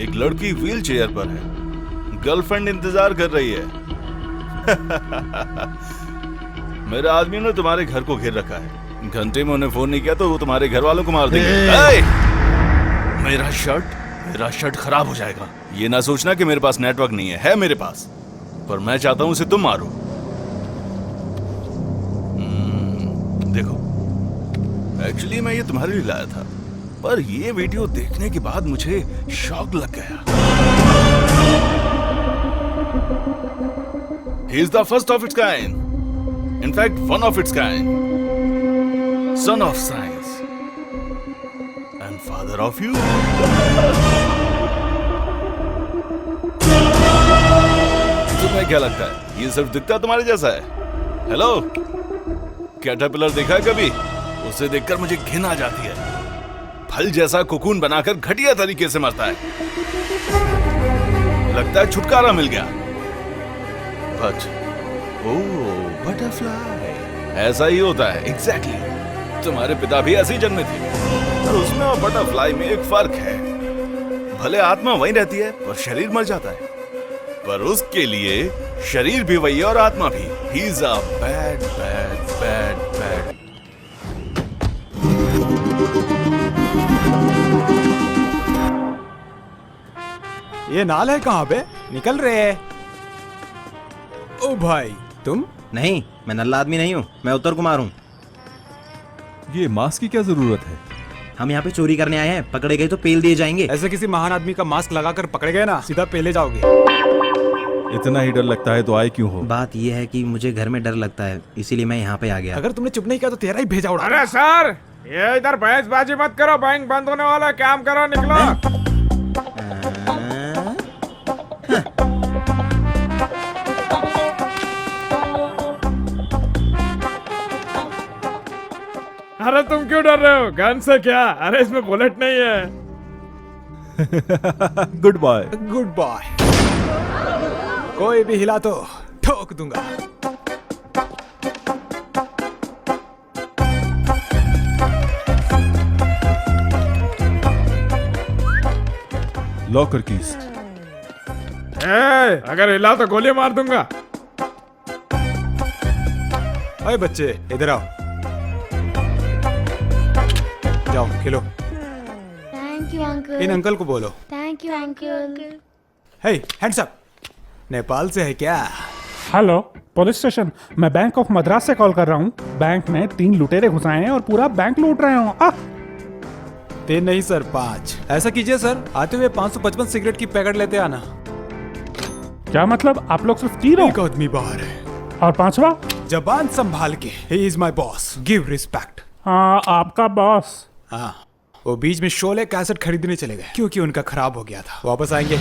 एक लड़की व्हील चेयर पर है, गर्लफ्रेंड इंतजार कर रही है। मेरे आदमी ने तुम्हारे घर को घेर रखा है। घंटे में उन्हें फोन नहीं किया तो वो तुम्हारे घर वालों को मार देंगे। मेरा शर्ट खराब हो जाएगा। ये ना सोचना कि मेरे पास नेटवर्क नहीं है मेरे पास, पर मैं चाहता हूं उसे तुम मारो। देखो, एक्चुअली मैं ये तुम्हारे लिए लाया था, पर ये वीडियो देखने के बाद मुझे शॉक लग गया। He is the first of its kind. In fact, one of its kind. Son of science. And father of you. तुम्हें क्या लगता है ये सिर्फ दिखता तुम्हारे जैसा है? हेलो, कैटरपिलर देखा है कभी? उसे देखकर मुझे घिन आ जाती है। फल जैसा कोकून बनाकर घटिया तरीके से मरता है। लगता है छुटकारा मिल गया। But oh, butterfly. ऐसा ही होता है, एग्जैक्टली। तुम्हारे पिता भी ऐसे ही जन्मे थे। और उसमें और बटरफ्लाई में एक फर्क है। भले आत्मा वही रहती है पर शरीर मर जाता है, पर उसके लिए शरीर भी वही है और आत्मा भी। He is a bad, bad, bad, bad. ये नाल है कहाँ पे? निकल रहे हैं। ओ भाई, तुम? नहीं, मैं नल्ला आदमी नहीं हूँ, मैं उत्तर कुमार हूँ। ये मास्क की क्या जरूरत है? हम यहाँ पे चोरी करने आए हैं, पकड़े गए तो पेल दिए जाएंगे। ऐसे किसी महान आदमी का मास्क लगाकर पकड़े गए ना, सीधा पेले जाओगे। इतना ही डर लगता है तो आए क्यों हो? बात ये है कि मुझे घर में डर लगता है, इसीलिए मैं यहाँ पे आ गया। अगर तुमने चुप नहीं किया तो तेरा ही भेजा उड़ा। अरे सर, ये इधर बहसबाजी मत करो, बैंक बंद होने वाला है, काम करो, निकलो। अरे तुम क्यों डर रहे हो? गन से क्या? अरे इसमें बुलेट नहीं है। Goodbye. Goodbye. कोई भी हिला तो ठोक दूंगा। Locker keys. अगर हिला तो गोली मार दूंगा। अरे बच्चे, इधर आओ। जाओ खेलो। Thank you uncle. इन अंकल को बोलो। Thank you uncle. Hey, hands up. Nepal से है क्या? Hello, police station. मैं बैंक ऑफ मद्रास से कॉल कर रहा हूँ। बैंक में 3 लुटेरे घुसाए हैं और पूरा बैंक लूट रहे हो। 3 नहीं सर, 5। ऐसा कीजिए सर, आते हुए 555 सिगरेट की पैकेट लेते आना। क्या मतलब? आप लोग सिर्फ 3 हो? एक आदमी बाहर है। और 5वां? जबान संभाल के। He is my boss. Give respect. हाँ, आपका बॉस। हाँ, वो बीच में शोले कैसेट खरीदने चले गए क्योंकि उनका खराब हो गया था। वापस आएंगे।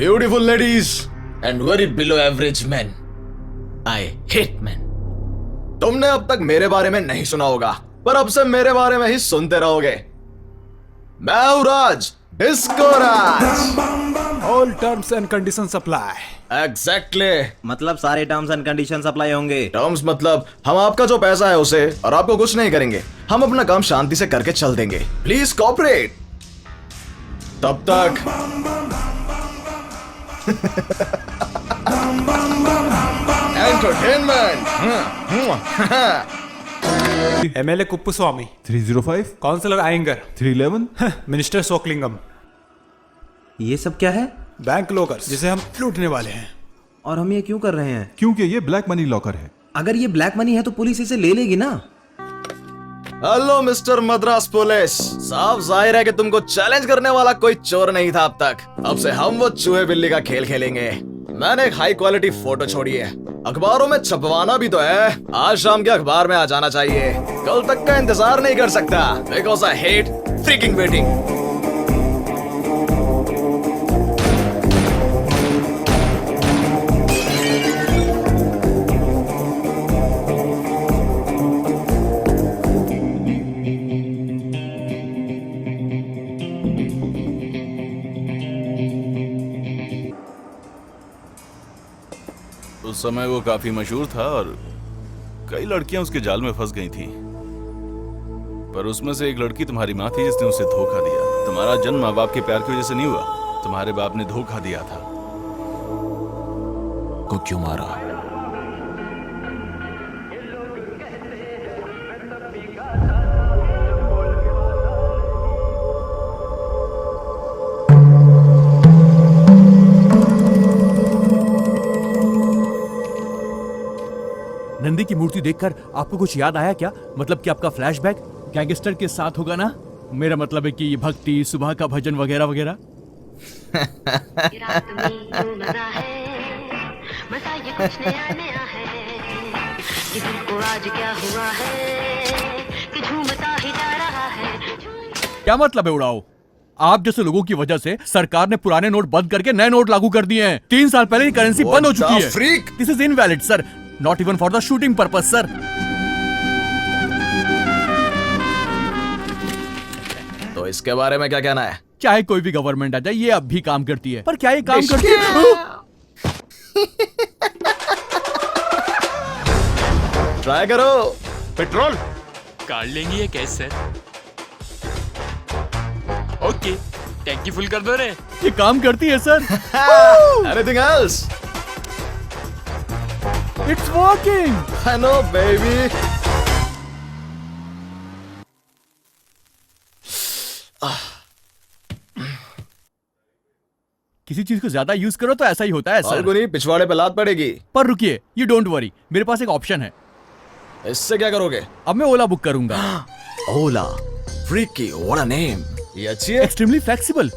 Beautiful ladies and very below average men. I hate men. तुमने अब तक मेरे बारे में नहीं सुना होगा, पर अब से मेरे बारे में ही सुनते रहोगे। मैं हूं Raj, disco Raj. All terms and conditions apply. Exactly मतलब सारे टर्म्स एंड कंडीशंस अप्लाई होंगे। टर्म्स मतलब हम आपका जो पैसा है उसे और आपको कुछ नहीं करेंगे, हम अपना काम शांति से करके चल देंगे। Please cooperate. तब तक entertainment. MLA Kuppuswamy 305 councillor Iyengar 311 minister Sokalingam. ये सब क्या है? बैंक लॉकर्स जिसे हम लूटने वाले हैं। और हम ये क्यों कर रहे हैं? क्योंकि ये ब्लैक मनी लॉकर है। अगर ये ब्लैक मनी है तो पुलिस इसे ले लेगी ना। हेलो मिस्टर मद्रास पुलिस, साफ जाहिर है कि तुमको चैलेंज करने वाला कोई चोर नहीं था अब तक। अब से हम वो चूहे बिल्ली का खेल खेलेंगे। मैंने एक हाई क्वालिटी फोटो छोड़ी है, अखबारों में छपवाना भी तो है। आज शाम के अखबार में आ जाना चाहिए, कल तक का इंतजार नहीं कर सकता। Because I hate freaking waiting. उस समय वो काफी मशहूर था और कई लड़कियां उसके जाल में फंस गई थी, पर उसमें से एक लड़की तुम्हारी माँ थी जिसने उसे धोखा दिया। तुम्हारा जन्म माँ बाप के प्यार की वजह से नहीं हुआ, तुम्हारे बाप ने धोखा दिया था। को क्यों मारा? नंदी की मूर्ति देखकर आपको कुछ याद आया क्या? मतलब कि आपका फ्लैशबैक गैंगस्टर के साथ होगा ना? मेरा मतलब है कि ये भक्ति, सुबह का भजन वगैरह वगैरह। क्या मतलब है उड़ाओ? आप जैसे लोगों की वजह से सरकार ने पुराने नोट बंद करके नए नोट लागू कर दिए हैं। 3 साल पहले ही करेंसी बंद हो चुकी है। This is invalid sir, not even for the shooting purpose sir. तो इसके बारे में क्या कहना है? चाहे कोई भी गवर्नमेंट आ जाए, ये अब भी काम करती है। पर क्या ये काम करती है? ट्राई करो। पेट्रोल काट लेंगे ये कैसे सर? ओके, टैंकी फुल कर दो रे। ये काम करती है sir. Anything else? It's working. I know, baby. किसी चीज को ज्यादा यूज करो तो ऐसा ही होता है सर। नहीं, पिछवाड़े पे लात पड़ेगी। पर रुकिए, you don't worry, मेरे पास एक ऑप्शन है। इससे क्या करोगे? अब मैं ओला बुक करूंगा। ओला, फ्रीकी, what a name. ये अच्छी है। Extremely flexible.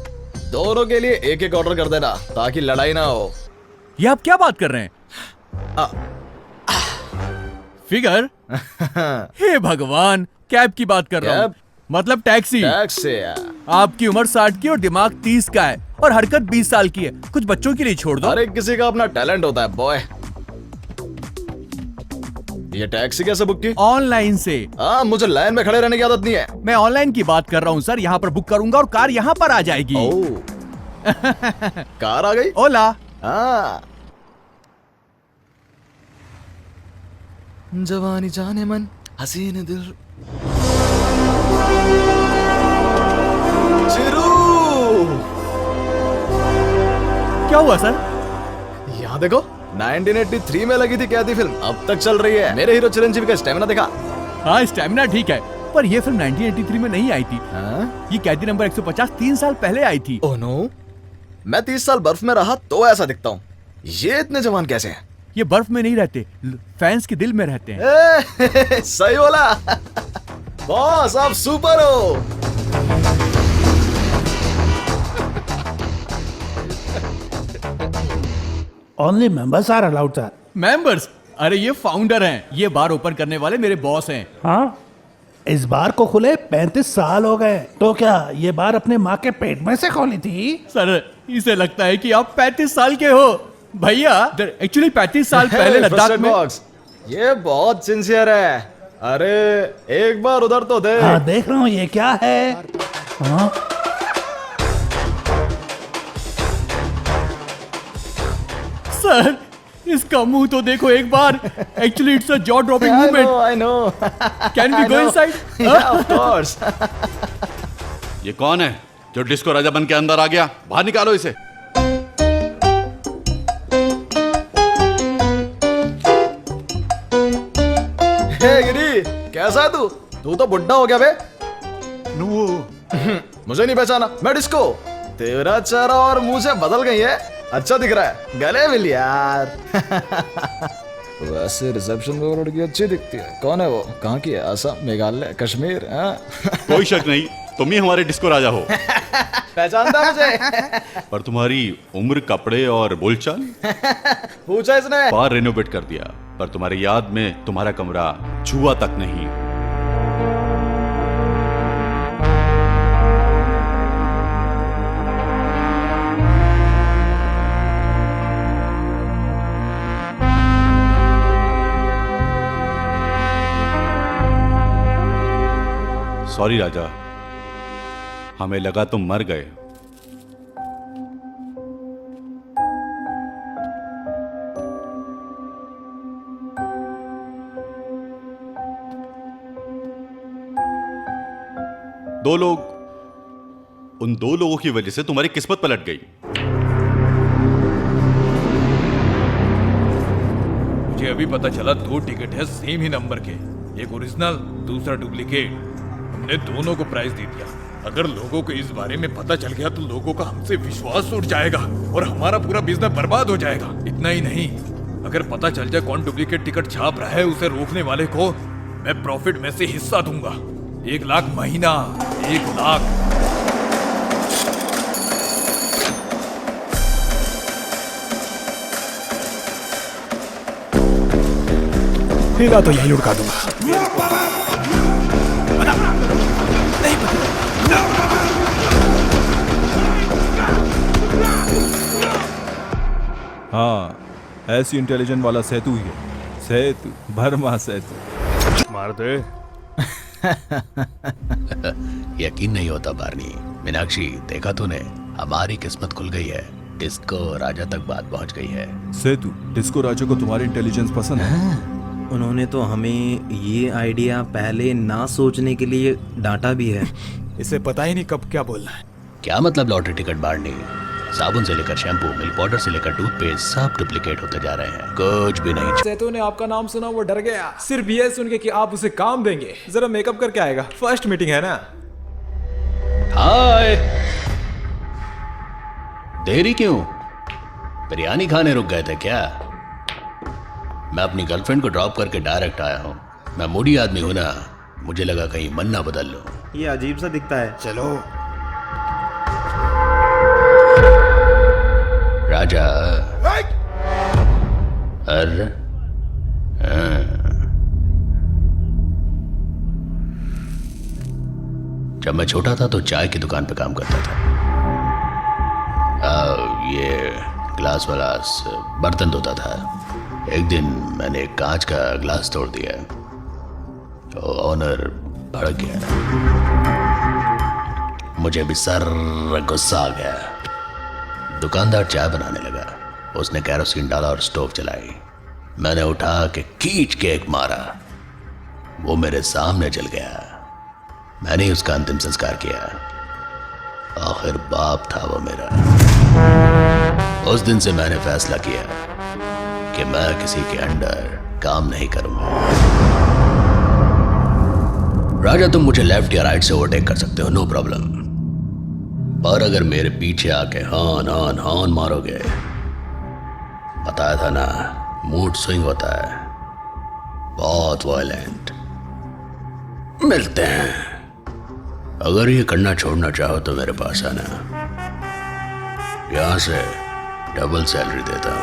दोनों के लिए एक एक ऑर्डर कर देना ताकि लड़ाई ना हो। ये आप क्या बात कर रहे हैं? फिगर? हे भगवान, कैब की बात कर रहा हूँ। मतलब टैक्सी। आपकी उम्र 60 की और दिमाग 30 का है और हरकत 20 साल की है। कुछ बच्चों के लिए छोड़ दो। हर एक किसी का अपना टैलेंट होता है बॉय। ये टैक्सी कैसे बुक की? ऑनलाइन से। मुझे लाइन में खड़े रहने की आदत नहीं है। मैं ऑनलाइन की बात कर रहा हूँ सर। यहाँ पर बुक करूंगा और कार यहाँ पर आ जाएगी। कार आ गई? ओला। जवानी जाने मन हसीन दिल। चिरू! क्या हुआ सर? यहाँ देखो, 1983 में लगी थी कैदी फिल्म, अब तक चल रही है। मेरे हीरो चिरंजीवी का स्टैमिना देखा? हाँ, स्टैमिना ठीक है, पर ये फिल्म 1983 में नहीं आई थी। ये कैदी नंबर 150 3 साल पहले आई थी। ओह नो, मैं 30 साल बर्फ में रहा तो ऐसा दिखता हूँ। ये इतने जवान कैसे हैं? ये बर्फ में नहीं रहते, फैंस के दिल में रहते हैं। सही बोला बॉस, आप सुपर हो। Only members are allowed sir. Members? अरे ये फाउंडर हैं, ये बार ओपन करने वाले मेरे बॉस हैं। हाँ, इस बार को खुले 35 साल हो गए। तो क्या ये बार अपने माँ के पेट में से खोली थी? सर, इसे लगता है कि आप 35 साल के हो। भैया, एक्चुअली 35 साल पहले लद्दाख में। ये बहुत सिंसियर है। अरे एक बार उधर तो देख। हाँ, देख रहा हूँ। ये क्या है? हाँ? सर इसका मुंह तो देखो एक बार। Actually it's a jaw dropping movement. I know. Can we go inside? Yeah, of course. ये कौन है जो डिस्को राजा बन के अंदर आ गया? बाहर निकालो इसे। हे गिरी, कैसा है तू? तू तो बुड्ढा हो गया बे। मुझे नहीं पहचाना, मैं डिस्को। तेरा चेहरा और मुंह से बदल गई है। अच्छा दिख रहा है, गले मिल यार। वैसे रिसेप्शन में वो लड़की अच्छी दिखती है। कौन है वो? कहाँ की है? असम, मेघालय, कश्मीर? कोई शक नहीं, तुम ही हमारे डिस्को राजा हो। पहचानता मुझे? पर तुम्हारी उम्र, कपड़े और बोलचाल पूछा इसने? बार रेनोवेट कर दिया, पर तुम्हारी याद में तुम्हारा कमरा छुआ तक नहीं। सॉरी राजा, हमें लगा तुम मर गए। उन दो लोगों की वजह से तुम्हारी किस्मत पलट गई। मुझे अभी पता चला 2 टिकट है सेम ही नंबर के, एक ओरिजिनल दूसरा डुप्लीकेट। हमने दोनों को प्राइस दे दिया। अगर लोगों को इस बारे में पता चल गया तो लोगों का हमसे विश्वास उठ जाएगा और हमारा पूरा बिजनेस बर्बाद हो जाएगा। इतना ही नहीं, अगर पता चल जाए कौन डुप्लीकेट टिकट छाप रहा है, उसे रोकने वाले को मैं प्रॉफिट में से हिस्सा दूंगा। 1 लाख महीना, 1 लाख। हिला तो यही लुढ़का दूंगा। हाँ, ऐसी इंटेलिजेंट वाला सेतु ही है। सेतु, बर्मा सेतु। मार दे। यकीन नहीं होता बार्नी। मीनाक्षी, देखा तूने, हमारी किस्मत खुल गई है। डिस्को राजा तक बात पहुंच गई है। सेतु, डिस्को राजा को तुम्हारी इंटेलिजेंस पसंद है। उन्होंने तो हमें ये आइडिया पहले ना सोचने के लिए डांटा भी है। इसे पता ही नहीं कब क्या बोलना है। क्या मतलब लॉटरी टिकट बार्नी? साबुन से लेकर शैम्पू, मिल्क पाउडर से लेकर टूथपेस्ट, सब डुप्लीकेट होते जा रहे हैं। कुछ भी नहीं। सेतु ने आपका नाम सुना, वो डर गया सिर्फ ये सुन के कि आप उसे काम देंगे। जरा मेकअप करके आएगा, फर्स्ट मीटिंग है ना। हाय, देरी क्यों? बिरयानी खाने रुक गए थे क्या? मैं अपनी गर्लफ्रेंड को ड्रॉप करके डायरेक्ट आया हूँ। मैं मूडी आदमी हूं ना, मुझे लगा कहीं मन ना बदल लो। ये अजीब सा दिखता है। चलो। राजा, अरे जब मैं छोटा था तो चाय की दुकान पे काम करता था। ये ग्लास वाला बर्तन धोता था। एक दिन मैंने एक कांच का ग्लास तोड़ दिया तो ऑनर भड़क गया। मुझे भी सर गुस्सा आ गया। दुकानदार चाय बनाने लगा। उसने कैरोसिन डाला और स्टोव चलाई। मैंने उठा के खींच के एक मारा। वो मेरे सामने जल गया। मैंने ही उसका अंतिम संस्कार किया। आखिर बाप था वो मेरा। उस दिन से मैंने फैसला किया कि मैं किसी के अंडर काम नहीं करूंगा। राजा, तुम मुझे लेफ्ट या राइट से ओवरटेक कर सकते हो, नो प्रॉब्लम। पर अगर मेरे पीछे आके हॉर्न हॉर्न हॉर्न मारोगे, बताया था ना, मूड स्विंग होता है, बहुत वायलेंट। मिलते हैं। अगर ये करना छोड़ना चाहो तो मेरे पास आना, यहां से डबल सैलरी देता हूं।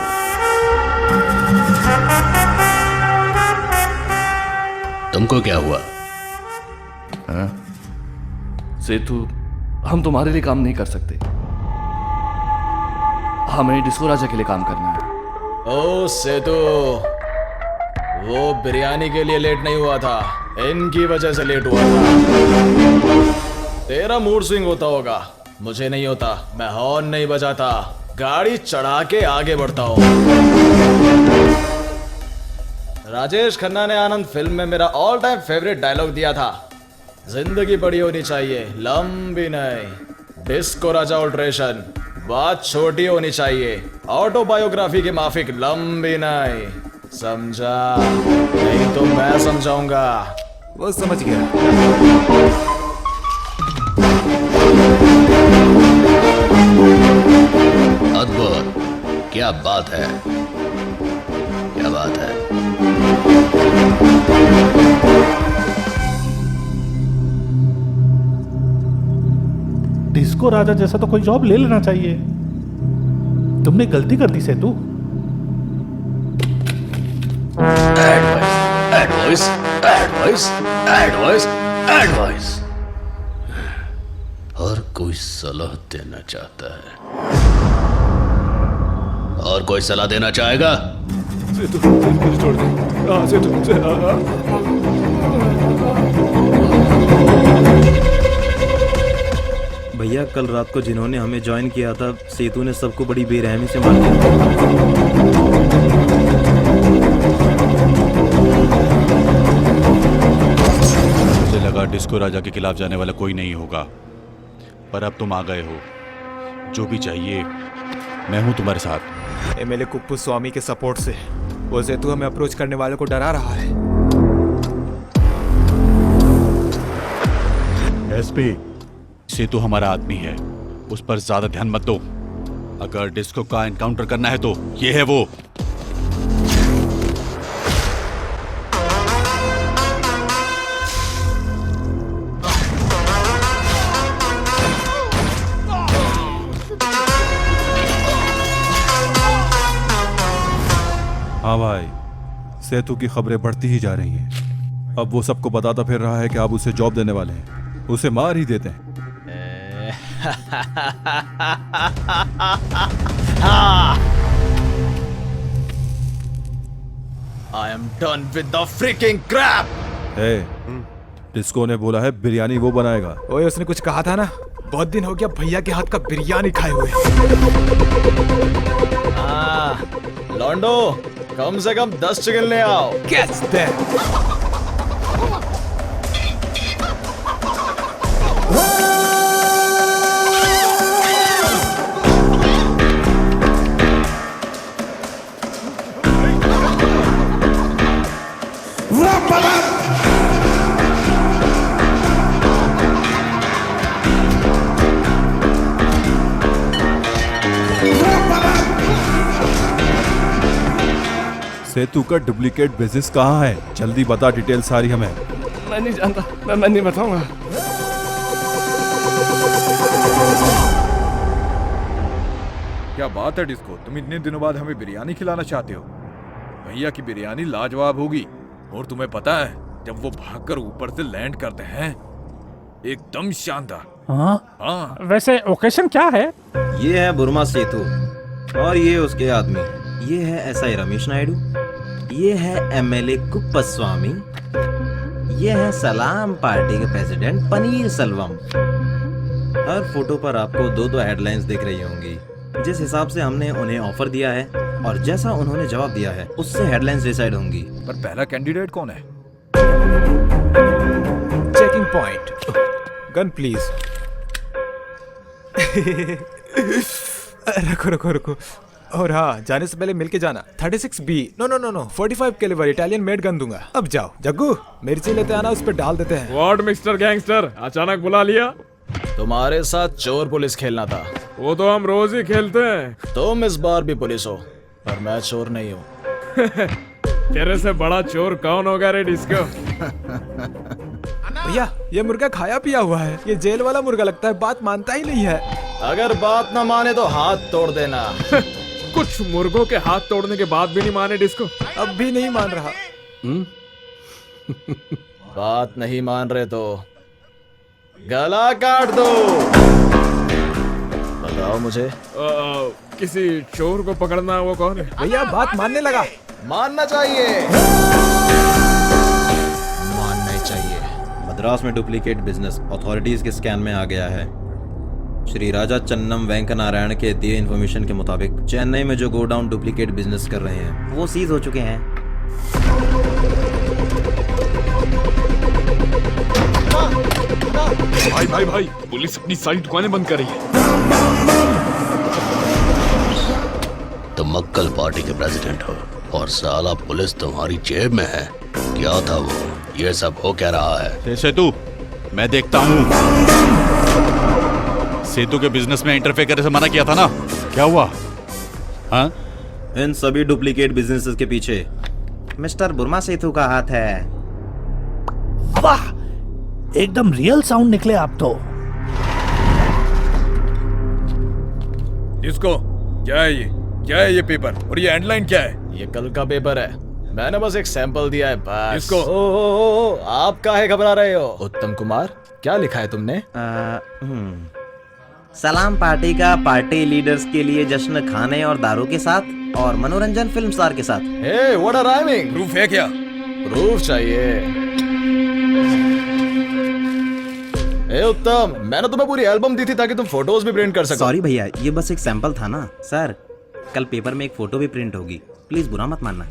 तुमको क्या हुआ? सेतु, हम तुम्हारे लिए काम नहीं कर सकते। हमें डिस्को राजा के लिए काम करना है। ओ सेतु, वो बिरयानी के लिए लेट नहीं हुआ था, इनकी वजह से लेट हुआ था। तेरा मूड स्विंग होता होगा, मुझे नहीं होता। मैं हॉर्न नहीं बजाता, गाड़ी चढ़ा के आगे बढ़ता हूँ। राजेश खन्ना ने आनंद फिल्म में मेरा ऑल टाइम फेवरेट डायलॉग दिया था, जिंदगी बड़ी होनी चाहिए, लंबी नहीं। डिस्को राजा अल्ट्रेशन, बात छोटी होनी चाहिए, ऑटोबायोग्राफी के माफिक, लंबी नहीं। समझा? नहीं तो मैं समझाऊंगा। वो समझ गया। अद्भुत, क्या बात है, क्या बात है। डिस्को राजा जैसा तो कोई जॉब ले लेना चाहिए। तुमने गलती कर दी Setu. Advice, advice, advice, advice. और कोई सलाह देना चाहता है? और कोई सलाह देना चाहेगा? छोड़ दे। भैया कल रात को जिन्होंने हमें ज्वाइन किया था, सेतु ने सबको बड़ी बेरहमी से मार दिया। मुझे लगा डिस्को राजा के खिलाफ जाने वाला कोई नहीं होगा, पर अब तुम आ गए हो। जो भी चाहिए मैं हूं तुम्हारे साथ। एमएलए कुप्पू स्वामी के सपोर्ट से वो सेतु हमें अप्रोच करने वालों को डरा रहा है। एसपी, सेतु हमारा आदमी है, उस पर ज्यादा ध्यान मत दो। अगर डिस्को का एनकाउंटर करना है तो ये है वो। हाँ भाई, सेतु की खबरें बढ़ती ही जा रही हैं। अब वो सबको बताता फिर रहा है कि आप उसे जॉब देने वाले हैं, उसे मार ही देते हैं। I am done with the freaking crap. Disco ने बोला है बिरयानी वो बनाएगा। ओए उसने कुछ कहा था ना, बहुत दिन हो गया भैया के हाथ का बिरयानी खाए हुए। लॉन्डो, कम से कम 10 चिकन ले आओ। Catch that. सेतु का डुप्लीकेट बिजनेस कहाँ है? जल्दी बता, डिटेल सारी हमें। मैं नहीं जानता, मैं नहीं बताऊंगा। क्या बात है डिस्को, तुम इतने दिनों बाद हमें बिरयानी खिलाना चाहते हो? भैया की बिरयानी लाजवाब होगी। और तुम्हें पता है, जब वो भागकर ऊपर से लैंड करते हैं, एकदम शानदार। हाँ, वैसे ओकेशन क्या है? ये है बुर्मा सेतु और ये उसके आदमी। ये है एसआई रमेश नायडू, ये है एमएलए कुप्पस्वामी, ये है सलाम पार्टी के प्रेसिडेंट पनीर सेल्वम। हर फोटो पर आपको दो हेडलाइंस दिख रही होंगी। जिस हिसाब से हमने उन्हें ऑफर दिया है और जैसा उन्होंने जवाब दिया है, उससे हेडलाइंस डिसाइड होंगी। पर पहला कैंडिडेट कौन है? Checking point. Gun please. रखो रखो रखो। और हाँ, जाने से पहले मिलके जाना। 36B, no 45 calibre Italian made gun दूंगा। अब जाओ जग्गू, मिर्ची लेते आना, उस पर डाल देते हैं। व्हाट मिस्टर गैंगस्टर, अचानक बुला लिया? तुम्हारे साथ चोर पुलिस खेलना था। वो तो हम रोज ही खेलते हैं। तुम इस बार भी पुलिस हो, पर मैं चोर नहीं हूँ। तेरे से बड़ा चोर कौन होगा रे डिस्को? भैया ये मुर्गा खाया पिया हुआ है, ये जेल वाला मुर्गा लगता है, बात मानता ही नहीं है। अगर बात ना माने तो हाथ तोड़ देना। कुछ मुर्गों के हाथ तोड़ने के बाद भी नहीं माने डिस्को? अब भी नहीं मान रहा। बात नहीं मान रहे तो गला काट दो। बताओ मुझे। किसी चोर को पकड़ना, वो कौन है? भैया बात मानने लगा। मानना चाहिए, मानना चाहिए। मद्रास में डुप्लीकेट बिजनेस अथॉरिटीज के स्कैन में आ गया है। श्री राजा चन्नम वेंक नारायण के दिए इन्फॉर्मेशन के मुताबिक चेन्नई में जो गोडाउन डुप्लीकेट बिजनेस कर रहे हैं वो सीज हो चुके हैं। भाई भाई भाई, पुलिस अपनी सारी दुकानें बंद कर रही है। तुम मक्कल पार्टी के प्रेसिडेंट हो और साला पुलिस तुम्हारी जेब में है। क्या था वो? ये सब हो क्या रहा है? सेतु, मैं देखता हूँ। सेतु के बिजनेस में इंटरफेयर करने से मना किया था ना, क्या हुआ? हाँ? इन सभी डुप्लीकेट बिजनेसेस के पीछे मिस्टर बुर्मा सेतु का हाथ है। वाह, एकदम रियल साउंड निकले आप तो। इसको क्या है ये? क्या है ये पेपर और ये हेडलाइन क्या है? ये कल का पेपर है, मैंने बस एक सैंपल दिया है बस। इसको ओ, आप काहे घबरा रहे हो? उत्तम कुमार, क्या लिखा है तुमने? सलाम पार्टी का पार्टी लीडर्स के लिए जश्न खाने और दारू के साथ और मनोरंजन फिल्म स्टार के साथ। हे, व्हाट अ राइमिंग! प्रूफ है क्या? प्रूफ चाहिए। ए उत्तम, मैंने तुम्हें पूरी एल्बम दी थी ताकि तुम फोटोज भी प्रिंट कर सको। सॉरी भैया, ये बस एक सैंपल था ना। सर, कल पेपर में एक फोटो भी प्रिंट होगी, प्लीज बुरा मत मानना।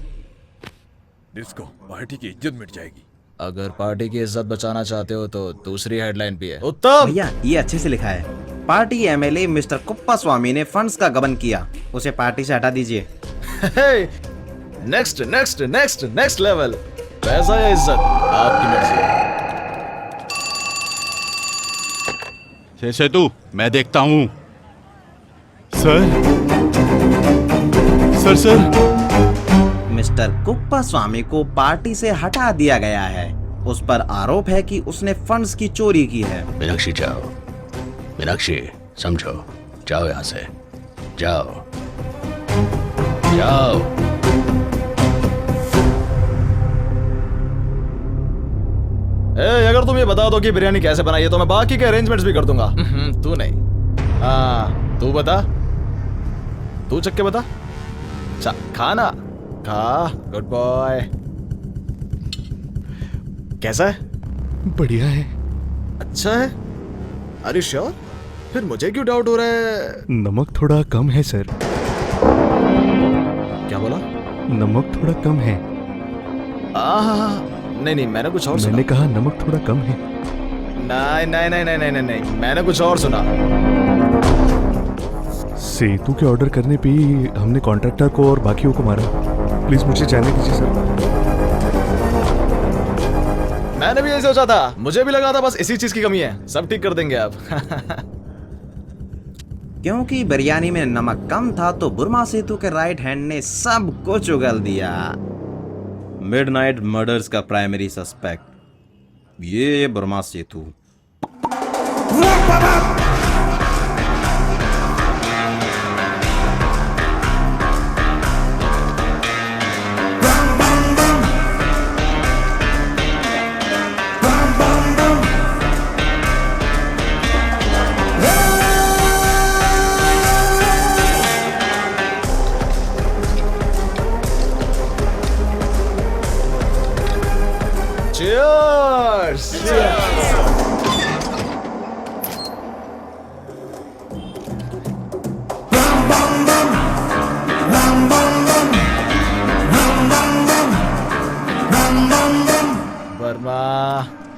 इसको पार्टी की इज्जत मिट जाएगी। अगर पार्टी की इज्जत बचाना चाहते हो तो दूसरी हेडलाइन भी है। उत्तम भैया, ये अच्छे से लिखा है। पार्टी एमएलए मिस्टर कुप्पा स्वामी ने फंड्स का गबन किया, उसे पार्टी से हटा दीजिए। Next next next next level. पैसा या इज्जत, आपकी मर्जी। सेतु, मैं देखता हूँ। सर मिस्टर कुप्पा स्वामी को पार्टी से हटा दिया गया है। उस पर आरोप है कि उसने फंड्स की चोरी की है। मीनाक्षी जाओ, मीनाक्षी समझो, जाओ यहाँ से, जाओ जाओ। अगर तुम ये बता दो कि बिरयानी कैसे बनाई है तो मैं बाकी के अरेंजमेंट्स भी कर दूंगा। तू नहीं। हाँ, तू बता, तू चख के बता। खाना खा, गुड बॉय। कैसा है? बढ़िया है। अच्छा है? Are you sure? फिर मुझे क्यों डाउट हो रहा है? नमक थोड़ा कम है सर। क्या बोला? नमक थोड़ा कम है। नहीं, मैंने कुछ और सुना। मैंने कहा नमक थोड़ा कम है। नहीं, मैंने कुछ और सुना। सेतु के ऑर्डर करने पे ही हमने कॉन्ट्रैक्टर को और बाकियों को मारा। प्लीज मुझे जाने दीजिए सर। मैंने भी यही सोचा था, मुझे भी लगा था बस इसी चीज की कमी है। सब ठीक कर देंगे आप। क्योंकि बिरयानी में नमक कम था तो बुर्मा सेतु के राइट हैंड ने सब कुछ उगल दिया। मिडनाइट मर्डर्स का प्राइमरी सस्पेक्ट ये बुर्मा सेतु। वर्मा,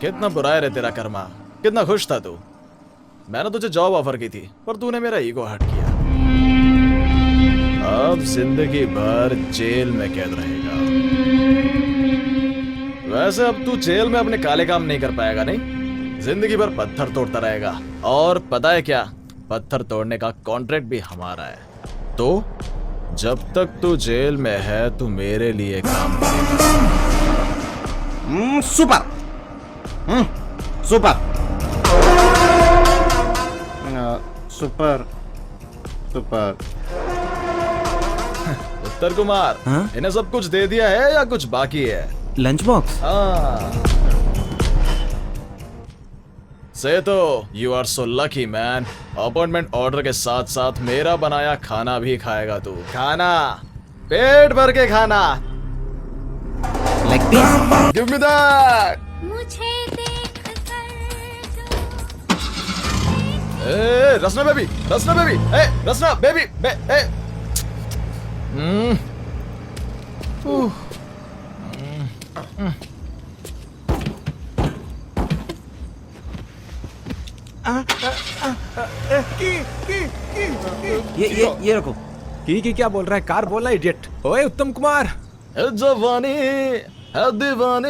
कितना बुरा है रे तेरा कर्मा। कितना खुश था तू। मैंने तुझे जॉब ऑफर की थी पर तूने मेरा ईगो हर्ट किया। अब जिंदगी भर जेल में कैद रहेगा। वैसे अब तू जेल में अपने काले काम नहीं कर पाएगा, नहीं? जिंदगी भर पत्थर तोड़ता रहेगा। और पता है क्या, पत्थर तोड़ने का कॉन्ट्रैक्ट भी हमारा है। तो जब तक तू जेल में है तू मेरे लिए काम करेगा। Super super super super. Uttar Kumar, इन्हें सब कुछ दे दिया है या कुछ बाकी है? Lunch box. से तो you are so lucky man. Appointment order के साथ साथ मेरा बनाया खाना भी खाएगा तू। खाना, पेट भर के खाना। Give me that. Rasna baby, Rasna baby, ए रसना बेबी, ए ये रखो। की क्या बोल रहा है? कार बोल रहा है इडियट। ओए उत्तम कुमार, जवानी है दीवानी,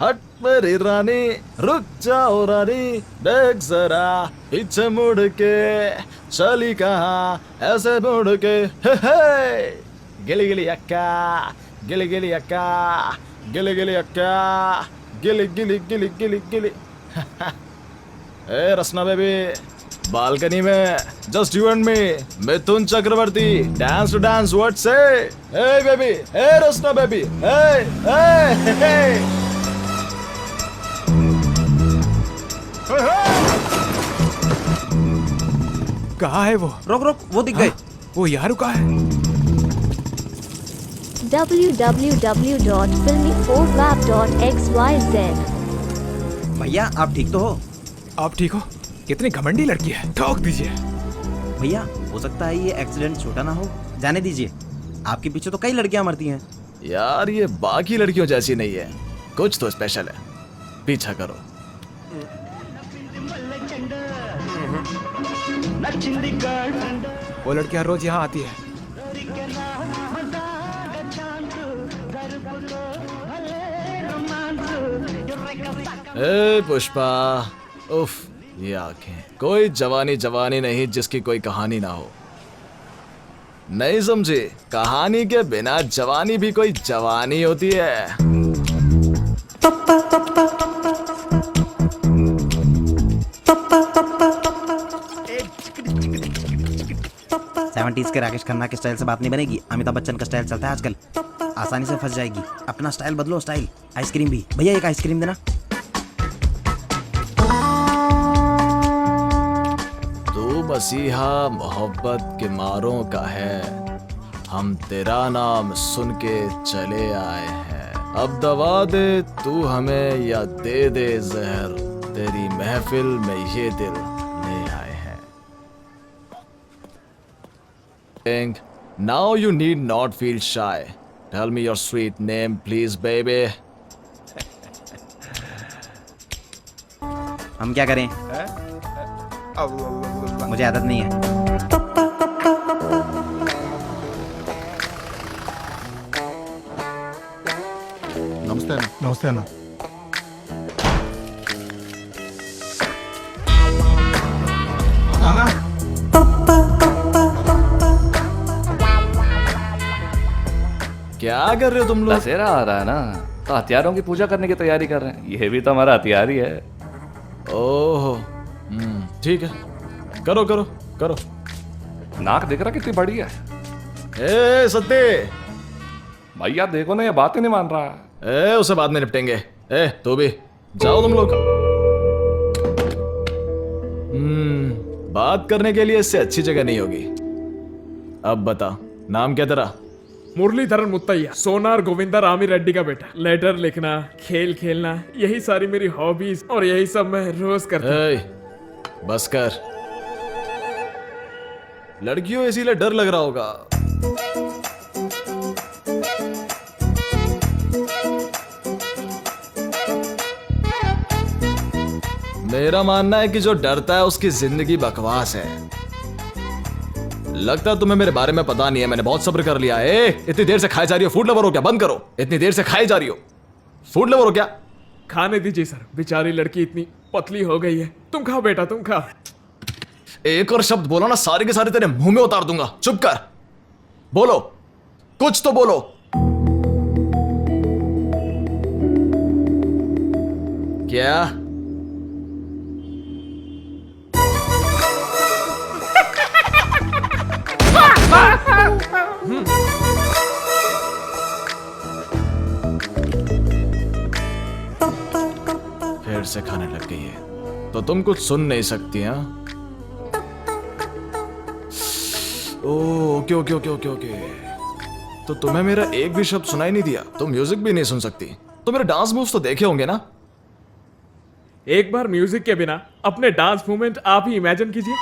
हट मेरी रानी, रुक जाओ रानी, देख जरा पीछे मुड़ के, चली कहाँ ऐसे मुड़ के, हे गिली गिली अक्का, गिली गिली अक्का, गिली गिली अक्का, गिली गिली गिली गिली गिली। ए रसना बेबी, बालकनी में just you and me, Mithun Chakraborty, dance to dance, what say? Hey baby, hey Rasna baby, हे कहाँ है वो? रोक वो दिख गए। वो यहाँ रुका है। www.filmy4wap.xyz। भैया आप ठीक तो हो? आप ठीक हो? कितनी घमंडी लड़की है, ठोक दीजिए। भैया हो सकता है ये एक्सीडेंट छोटा ना हो, जाने दीजिए। आपके पीछे तो कई लड़कियां मरती हैं। यार ये बाकी लड़कियों जैसी नहीं है, कुछ तो स्पेशल है, पीछा करो। वो लड़की हर रोज यहाँ आती है। ए पुष्पा, उफ ये आंखें, कोई जवानी जवानी नहीं जिसकी कोई कहानी ना हो। नहीं समझे? कहानी के बिना जवानी भी कोई जवानी होती है। 70s के राकेश खन्ना के स्टाइल से बात नहीं बनेगी। अमिताभ बच्चन का स्टाइल चलता है आजकल, आसानी से फंस जाएगी। अपना स्टाइल बदलो, स्टाइल। आइसक्रीम भी भैया, एक आइसक्रीम देना। तू मसीहा मोहब्बत के मारों का है, हम तेरा नाम सुन के चले आए हैं। अब दवा दे तू हमें या दे दे जहर, तेरी महफिल में ये दिल ले आए हैं। Now you need not feel shy. Tell me your sweet name, please, baby. हम क्या करें? मुझे आदत नहीं है। नमस्ते ना। नमस्ते ना। क्या कर रहे हो तुम लोग? दशहरा आ रहा है ना, तो हथियारों की पूजा करने की तैयारी कर रहे हैं। ये भी तो हमारा हथियार ही है। ओह ठीक है, करो करो करो। नाक देख रहा कितनी बड़ी है। ए सत्ते भैया देखो ना, ये बात ही नहीं मान रहा है। ए उसे बाद में निपटेंगे। ए तू भी जाओ तुम लोग। बात करने के लिए इससे अच्छी जगह नहीं होगी। अब बता, नाम क्या तेरा? मुरलीधरन मुत्तैया, सोनार गोविंदा रामी रेड्डी का बेटा। लेटर लिखना, खेल खेलना, यही सारी मेरी हॉबीज, और यही सब मैं रोज करता हूं। बस कर। लड़कियों इसीलिए डर लग रहा होगा। मेरा मानना है कि जो डरता है उसकी जिंदगी बकवास है। लगता है तुम्हें मेरे बारे में पता नहीं है, मैंने बहुत सब्र कर लिया है। इतनी देर से खाए जा रही हो, फूड लवर हो क्या? बंद करो। इतनी देर से खाए जा रही हो, फूड लवर हो क्या? खाने दीजिए सर, बेचारी लड़की इतनी पतली हो गई है। तुम खाओ बेटा, तुम खाओ। एक और शब्द बोलो ना, सारे के सारे तेरे मुंह में उतार दूंगा। चुप कर, बोलो, कुछ तो बोलो। क्या? फिर से खाने लग गई है, तो तुम कुछ सुन नहीं सकती? हाँ, okay okay okay okay okay. तो तुम्हें मेरा एक भी शब्द सुनाई नहीं दिया? तुम म्यूजिक भी नहीं सुन सकती? तो मेरे डांस मूव्स तो देखे होंगे ना? एक बार म्यूजिक के बिना अपने डांस मूवमेंट आप ही इमेजिन कीजिए।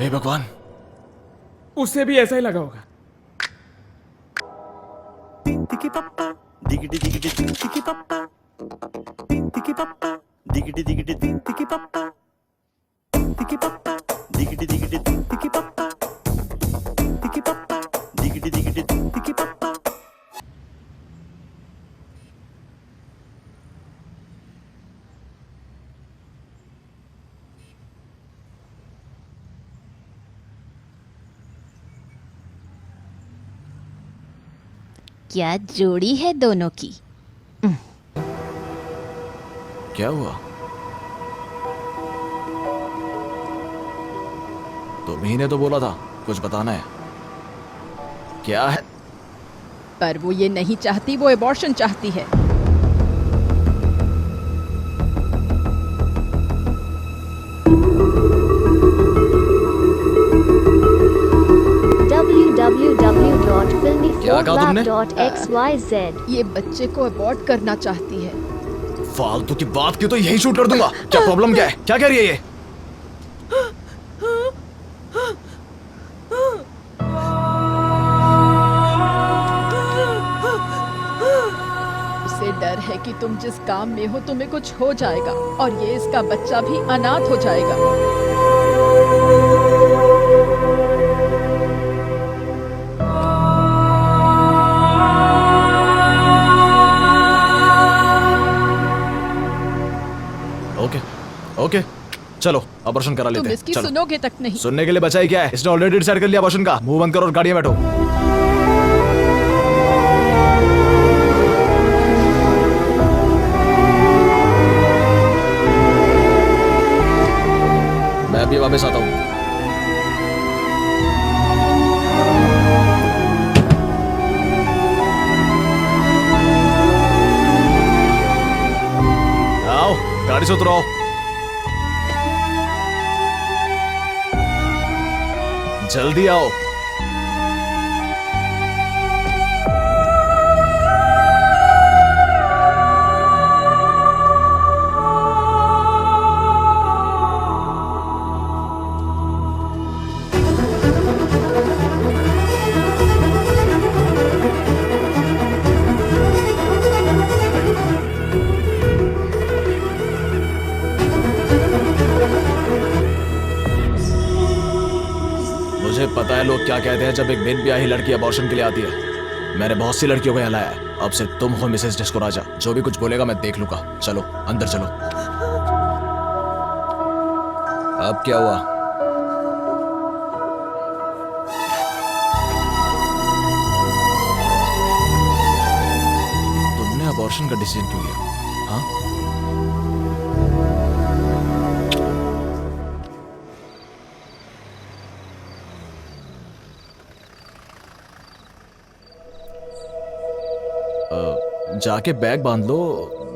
हे भगवान, उसे भी ऐसा ही लगा होगा। क्या जोड़ी है दोनों की। क्या हुआ? तुम्ही ने तो बोला था कुछ बताना है। क्या है? पर वो ये नहीं चाहती, वो एबॉर्शन चाहती है। क्या कहा तुमने? www.filmyfolklab.xyz ये बच्चे को अबॉर्ट करना चाहती है। फालतू की बात की तो यही शूट कर दूंगा। क्या प्रॉब्लम क्या है? क्या कह रही है ये? उसे डर है कि तुम जिस काम में हो तुम्हें कुछ हो जाएगा और ये इसका बच्चा भी अनाथ हो जाएगा। ओके चलो अबॉर्शन करा लेते तुम हैं। इसकी चलो। सुनोगे तक नहीं। सुनने के लिए बचा ही क्या है? इसने ऑलरेडी डिसाइड कर लिया अबॉर्शन का। मुंह बंद करो और गाड़ी में बैठो। मैं अभी वापस आता हूँ। आओ गाड़ी से उतरो। जल्दी आओ। मुझे पता है लोग क्या कहते हैं जब एक बिन ब्याही लड़की अबॉर्शन के लिए आती है। मैंने बहुत सी लड़कियों को यहाँ लाया है। अब सिर्फ तुम हो मिसेस डिस्को राजा। जो भी कुछ बोलेगा मैं देख लूंगा। चलो अंदर चलो। अब क्या हुआ? तुमने अबॉर्शन का डिसीजन क्यों लिया? हाँ? जाके बैग बांध लो।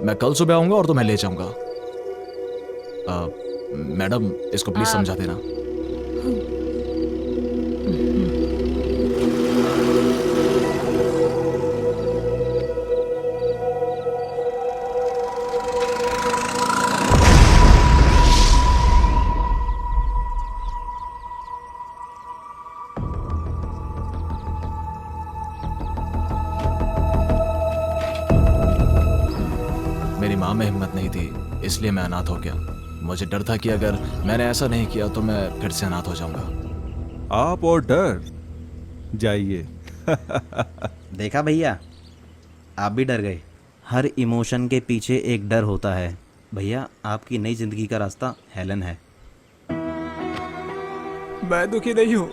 मैं कल सुबह आऊंगा और तुम्हें ले जाऊंगा। मैडम इसको प्लीज समझा देना। मेरी माँ में हिम्मत नहीं थी इसलिए मैं अनाथ हो गया। मुझे डर था कि अगर मैंने ऐसा नहीं किया तो मैं फिर से अनाथ हो जाऊंगा। आप और डर जाइए। देखा भैया, आप भी डर गए। हर इमोशन के पीछे एक डर होता है। भैया आपकी नई जिंदगी का रास्ता हेलन है। मैं दुखी नहीं हूँ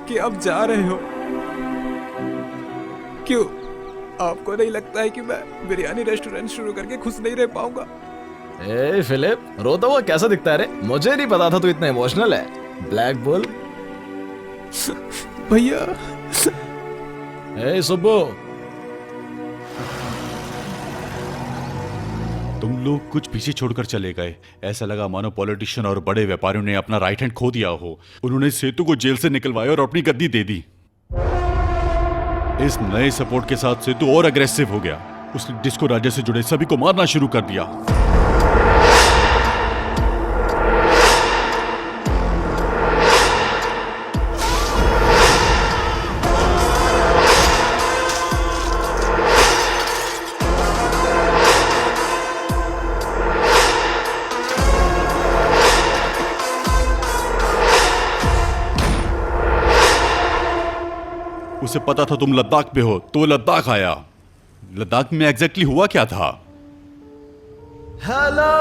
कि आप जा रहे हो। क्यों? आपको नहीं लगता है कि मैं बिरयानी रेस्टोरेंट शुरू करके खुश नहीं रह पाऊंगा? ए फिलिप, रोता हुआ कैसा दिखता है रे? मुझे नहीं पता था तू इतना इमोशनल है। Black bull. भैया। ए सुब्बू। तुम लोग कुछ पीछे छोड़कर चले गए। ऐसा लगा मानो पॉलिटिशियन और बड़े व्यापारियों ने अपना राइट हैंड खो दिया हो। उन्होंने सेतु को जेल से निकलवाया और अपनी गद्दी दे दी। इस नए सपोर्ट के साथ सेतु और अग्रेसिव हो गया। उसने डिस्को राजा से जुड़े सभी को मारना शुरू कर दिया। उसे पता था तुम लद्दाख पे हो तो वो लद्दाख आया। लद्दाख में एग्जैक्टली हुआ क्या था? हेलो।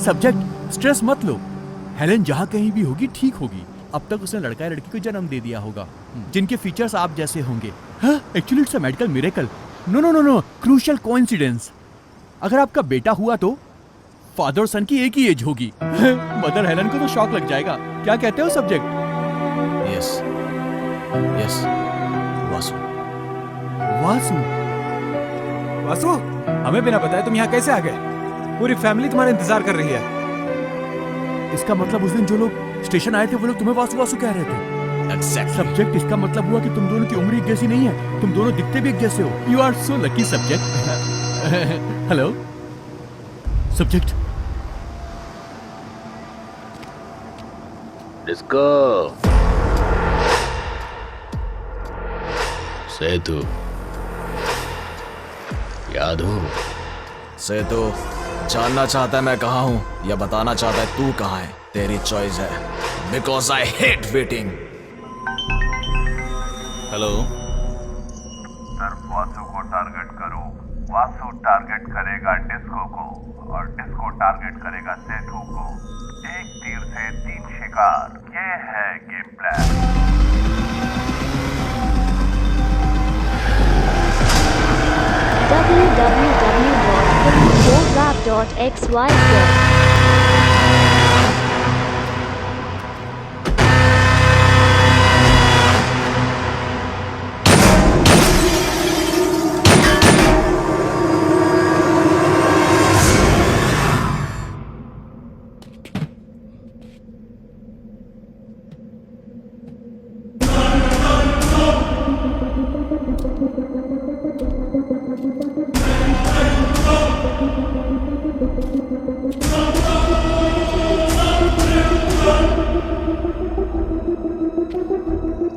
सब्जेक्ट स्ट्रेस मत लो, हेलेन जहाँ कहीं भी होगी ठीक होगी। अब तक उसने लड़का या लड़की को जन्म दे दिया होगा जिनके फीचर्स आप जैसे होंगे। Actually it's a medical miracle. No no no no, crucial coincidence. अगर आपका बेटा हुआ तो फादर और सन की एक ही एज होगी। मदर हेलेन को तो शॉक लग जाएगा। क्या कहते हो subject? Yes yes. Vasu Vasu Vasu, हमें बिना बताए तुम यहाँ कैसे आ गए? पूरी फैमिली तुम्हारा इंतजार कर रही है। इसका मतलब उस दिन जो लोग स्टेशन आए थे वो लोग तुम्हें वासु वासु कह रहे थे। सब्जेक्ट, इसका मतलब हुआ कि तुम दोनों की उम्र एक जैसी नहीं है, तुम दोनों दिखते भी एक जैसे हो। You are so lucky subject. Hello subject. Disco Setu याद हो? सेतु जानना चाहता है मैं कहाँ हूँ या बताना चाहता है तू कहाँ है? तेरी चॉइस है, because I hate waiting. Hello sir, Vasu को टारगेट करो। वासु टारगेट करेगा डिस्को को और डिस्को टारगेट करेगा सेतु को। एक तीर से 3 शिकार, ये है गेम प्लान। www.rap.xyz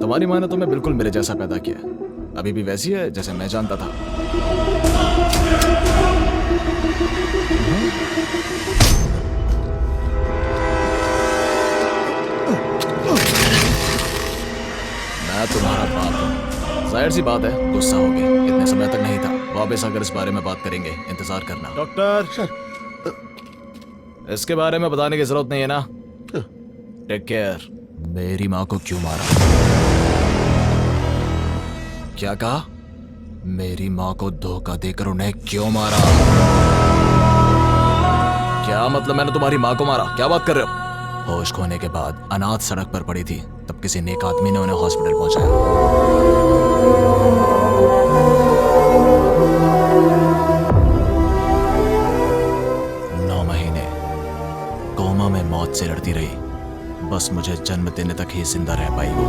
तुम्हारी माँ ने तुम्हें बिल्कुल मेरे जैसा पैदा किया, अभी भी वैसी है जैसे मैं जानता था। मैं तुम्हारा बाप हूँ, जाहिर सी बात है गुस्सा हो गया। इतने समय तक नहीं था। वापस आकर इस बारे में बात करेंगे, इंतजार करना। डॉक्टर, इसके बारे में बताने की जरूरत नहीं है ना। Take care. मेरी माँ को क्यों मारा? क्या कहा? मेरी माँ को धोखा देकर उन्हें क्यों मारा? क्या मतलब मैंने तुम्हारी माँ को मारा? क्या बात कर रहे हो? होश खोने के बाद अनाथ सड़क पर पड़ी थी, तब किसी नेक आदमी ने उन्हें हॉस्पिटल पहुंचाया। 9 महीने कोमा में मौत से लड़ती रही, बस मुझे जन्म देने तक ही जिंदा रह पाई वो।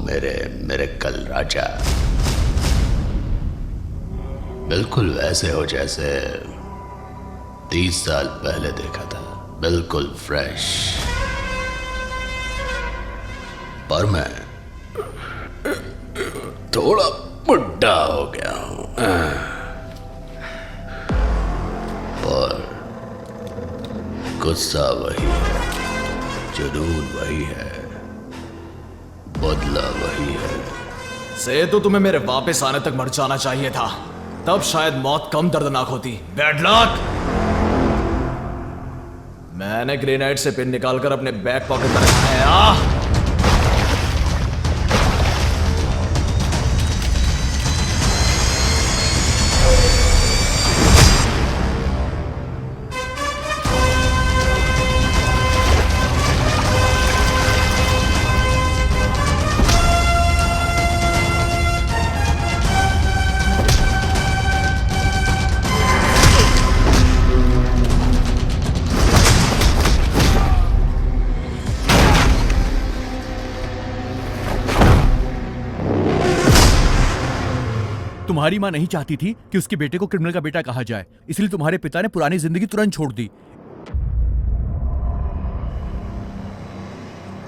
मेरे कल राजा बिल्कुल वैसे हो जैसे 30 साल पहले देखा था, बिल्कुल फ्रेश। पर मैं थोड़ा बुढ़ा हो गया हूं और गुस्सा वही है, जुनून वही है, बदला वही है। सेतु, तुम्हें मेरे वापस आने तक मर जाना चाहिए था, तब शायद मौत कम दर्दनाक होती। Bad luck. मैंने ग्रेनाइट से पिन निकालकर अपने बैक पॉकेट में रखा है। तुम्हारी माँ नहीं चाहती थी कि उसके बेटे को क्रिमिनल का बेटा कहा जाए, इसलिए तुम्हारे पिता ने पुरानी जिंदगी तुरंत छोड़ दी।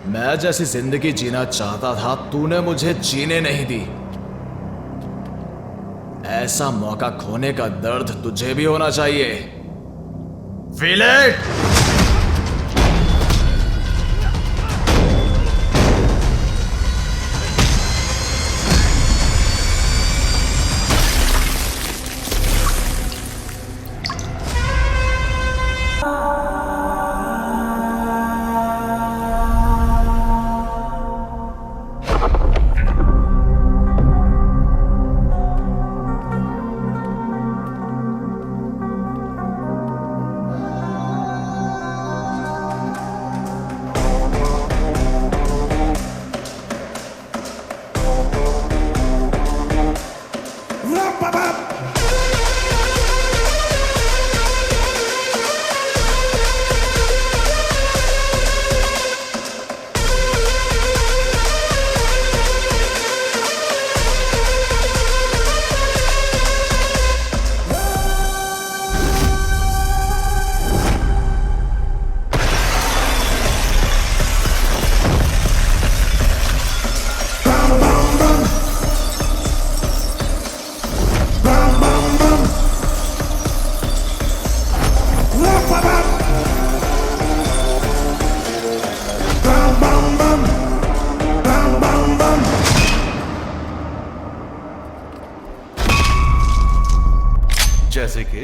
मैं जैसी जिंदगी जीना चाहता था, तूने मुझे जीने नहीं दी। ऐसा मौका खोने का दर्द तुझे भी होना चाहिए। Feel it. जैसे कि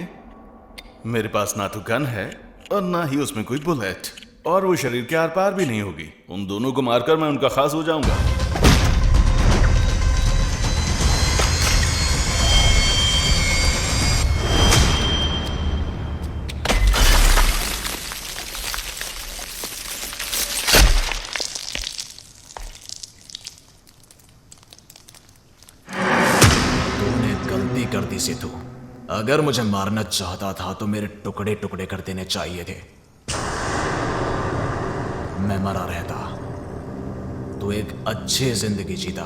मेरे पास ना तो गन है और ना ही उसमें कोई बुलेट, और वो शरीर के आर पार भी नहीं होगी। उन दोनों को मारकर मैं उनका खास हो जाऊंगा। तूने गलती कर दी सेतु। अगर मुझे मारना चाहता था तो मेरे टुकड़े टुकड़े कर देने चाहिए थे। मैं मरा रहता, तो एक अच्छी जिंदगी जीता।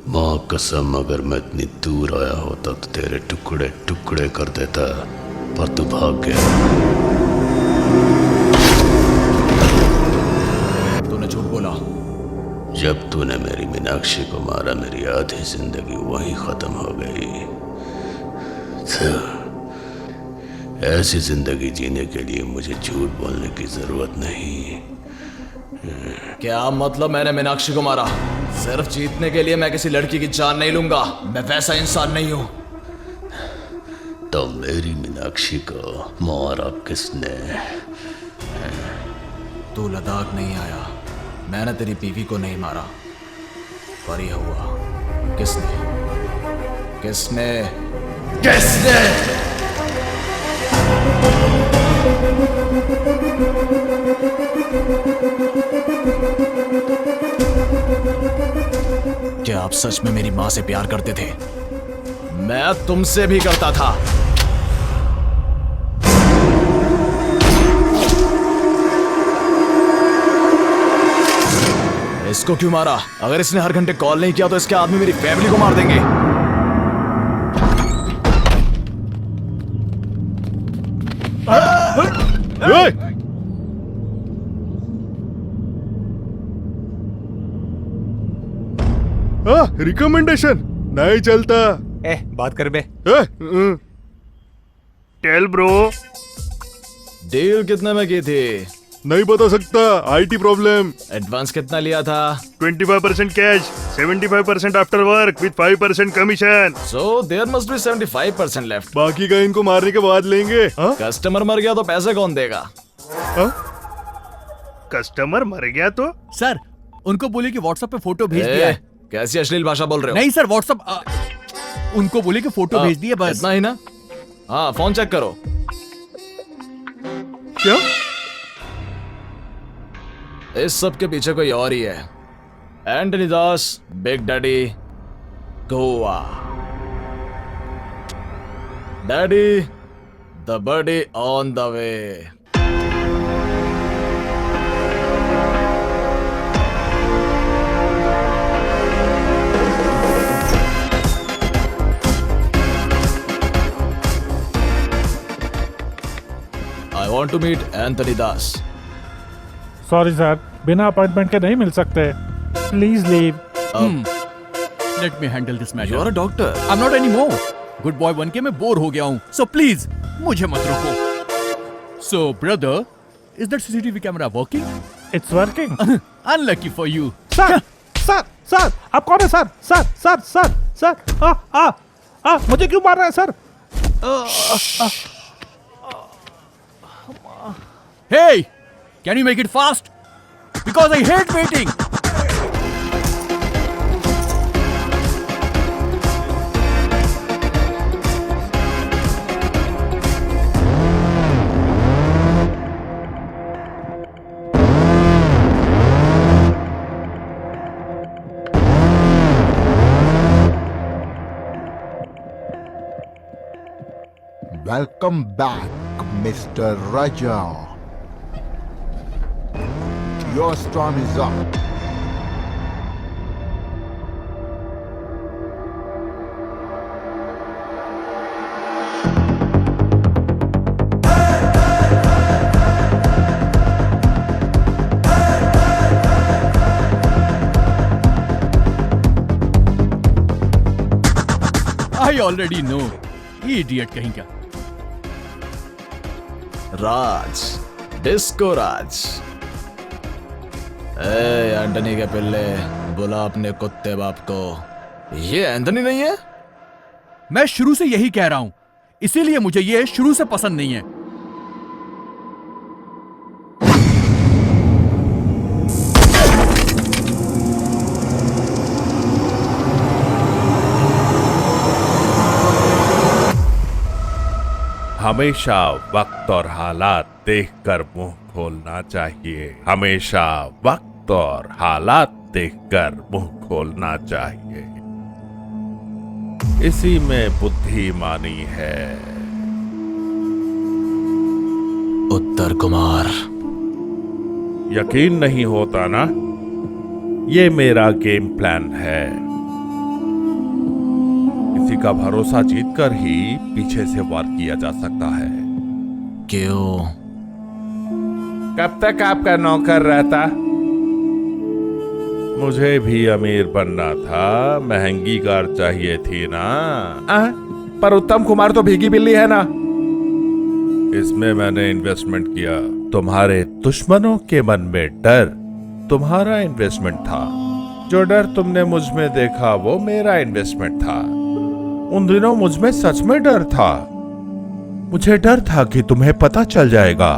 माँ कसम, अगर मैं इतनी दूर आया होता तो तेरे टुकड़े टुकड़े कर देता, पर तू भाग गया। तूने झूठ बोला। जब तूने मेरी मीनाक्षी को मारा, मेरी आधी जिंदगी वहीं खत्म हो गई। ऐसी जिंदगी जीने के लिए मुझे झूठ बोलने की जरूरत नहीं। क्या मतलब मैंने मीनाक्षी को मारा? सिर्फ जीतने के लिए मैं किसी लड़की की जान नहीं लूंगा। मैं वैसा इंसान नहीं हूं। तो मेरी मीनाक्षी को मारा किसने? तू लद्दाख नहीं आया, मैंने तेरी बीवी को नहीं मारा, पर यह हुआ। किसने किसने किसने? क्या आप सच में मेरी मां से प्यार करते थे? मैं तुमसे भी करता था। इसको क्यों मारा? अगर इसने हर घंटे कॉल नहीं किया तो इसके आदमी मेरी फैमिली को मार देंगे। रिकमेंडेशन नहीं चलता। बात कर बे। Tell bro. डील कितने में की थी? नहीं बता सकता, आईटी प्रॉब्लम। एडवांस कितना लिया था? 25% cash, 75% after work with 5% commission. So there must be 75% left. बाकी का इनको मारने के बाद लेंगे। कस्टमर मर गया तो पैसे कौन देगा? कस्टमर मर गया तो? सर उनको बोलिए कि व्हाट्सएप पे फोटो भेज ए, दिया है। कैसी अश्लील भाषा बोल रहे हो? नहीं सर व्हाट्सएप उनको बोलिए कि फोटो भेज दिए बस। इतना ही ना? हाँ फोन चेक करो। क्या? इस सब के पीछे कोई और ही है। Antony Das, big daddy, Goa. Daddy, the body on the way. I want to meet Anthony Das. Sorry sir, बिना अपॉइंटमेंट के नहीं मिल सकते। Please leave. Let me handle this matter. You are a doctor. I am not anymore. Good boy बन के मैं bore हो गया हूँ। सो प्लीज मुझे मत रोको। सो brother, is that CCTV camera working? It's working. Unlucky for you. Sir sir sir आप कौन है sir? Sir sir sir sir मुझे क्यों मार रहे हैं sir? Hey, can you make it fast? Because I hate waiting. Welcome back, Mr. Raja. Your storm is up. I already know. Idiot कहीं का। राज, डिस्को राज। एंटनी के पिल्ले, बुला अपने कुत्ते बाप को। ये एंटनी नहीं है? मैं शुरू से यही कह रहा हूं, इसीलिए मुझे ये शुरू से पसंद नहीं है। हमेशा वक्त और हालात देखकर मुंह खोलना चाहिए। हमेशा वक्त और हालात देखकर मुंह खोलना चाहिए। इसी में बुद्धिमानी है। उत्तर कुमार। यकीन नहीं होता ना? ये मेरा गेम प्लान है। किसी का भरोसा जीतकर ही पीछे से वार किया जा सकता है। क्यों? कब तक आपका नौकर रहता? मुझे भी अमीर बनना था, महंगी कार चाहिए थी ना। पर उत्तम कुमार तो भीगी बिल्ली है ना। इसमें मैंने इन्वेस्टमेंट किया। तुम्हारे दुश्मनों के मन में डर तुम्हारा इन्वेस्टमेंट था। जो डर तुमने मुझ में देखा वो मेरा इन्वेस्टमेंट था। उन दिनों मुझ में सच में डर था। मुझे डर था कि तुम्हें पता चल जाएगा।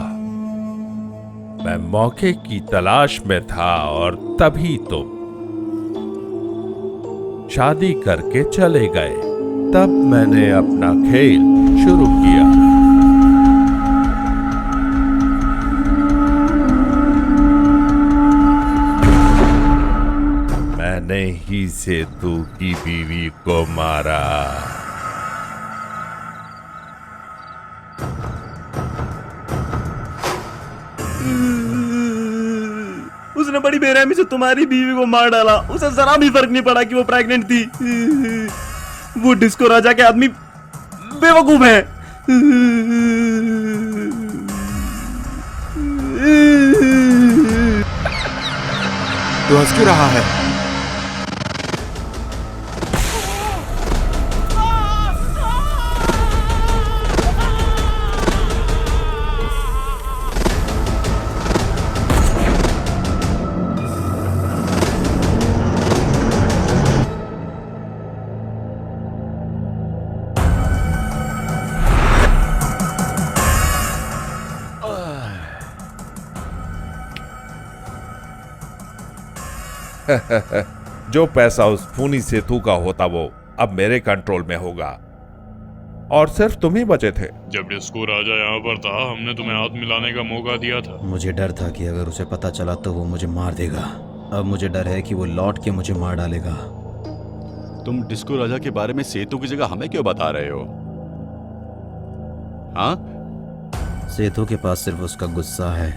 मैं मौके की तलाश में था और तभी तुम शादी करके चले गए। तब मैंने अपना खेल शुरू किया। मैंने ही सेतु की बीवी को मारा। उसने बड़ी बेरहमी से तुम्हारी बीवी को मार डाला। उसे जरा भी फर्क नहीं पड़ा कि वो प्रेग्नेंट थी। वो डिस्को राजा के आदमी बेवकूफ है। तू हंस क्यों रहा है? जो पैसा उस खूनी सेतु का होता वो अब मेरे कंट्रोल में होगा और सिर्फ तुम ही बचे थे। जब डिस्को राजा यहाँ पर था हमने तुम्हें हाथ मिलाने का मौका दिया था। मुझे डर था कि अगर उसे पता चला तो वो मुझे मार देगा। अब मुझे डर है कि वो लौट के मुझे मार डालेगा। तुम डिस्को राजा के बारे में सेतु की जगह हमें क्यों बता रहे हो? हाँ? सेतु के पास सिर्फ उसका गुस्सा है,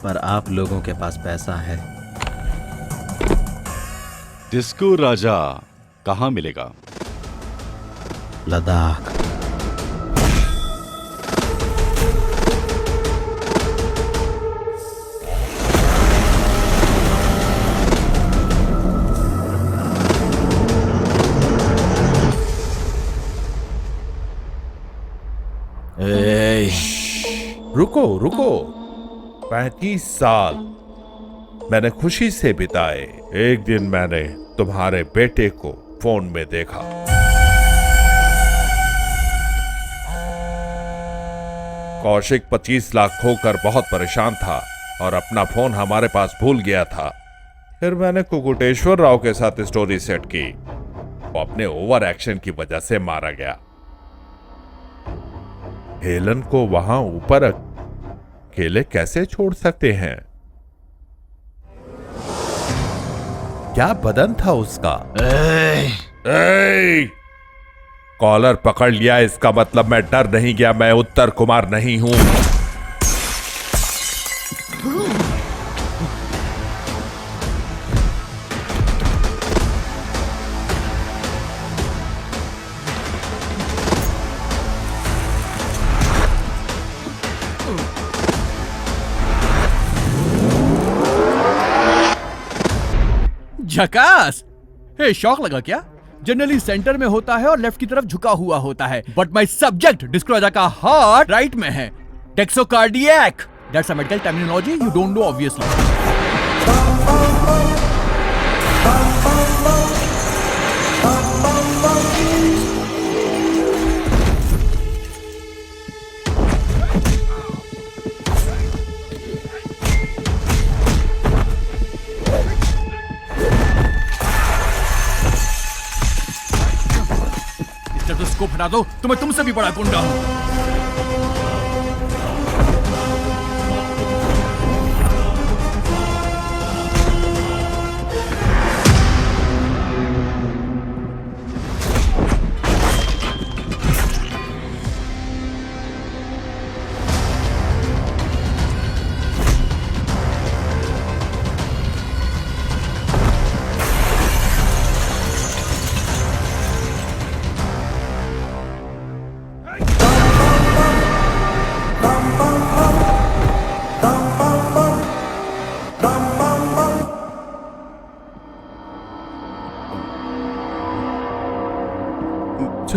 पर आप लोगों के पास पैसा है। डिस्को राजा कहाँ मिलेगा? लद्दाख। रुको रुको, 35 साल मैंने खुशी से बिताए। एक दिन मैंने तुम्हारे बेटे को फोन में देखा। कौशिक 25 लाख खोकर बहुत परेशान था और अपना फोन हमारे पास भूल गया था। फिर मैंने कुकुटेश्वर राव के साथ स्टोरी सेट की। वो अपने ओवर एक्शन की वजह से मारा गया। हेलन को वहां ऊपर अकेले कैसे छोड़ सकते हैं? क्या बदन था उसका? कॉलर पकड़ लिया, इसका मतलब मैं डर नहीं गया। मैं उत्तर कुमार नहीं हूं। झकास! हे, शौक लगा क्या? जनरली सेंटर में होता है और लेफ्ट की तरफ झुका हुआ होता है, but my subject disco Raja का हार्ट राइट में है। Dextrocardiac, that's a medical terminology you don't know obviously. Stethoscope हटा दो, तो मैं तुमसे भी बड़ा गुंडा हूं।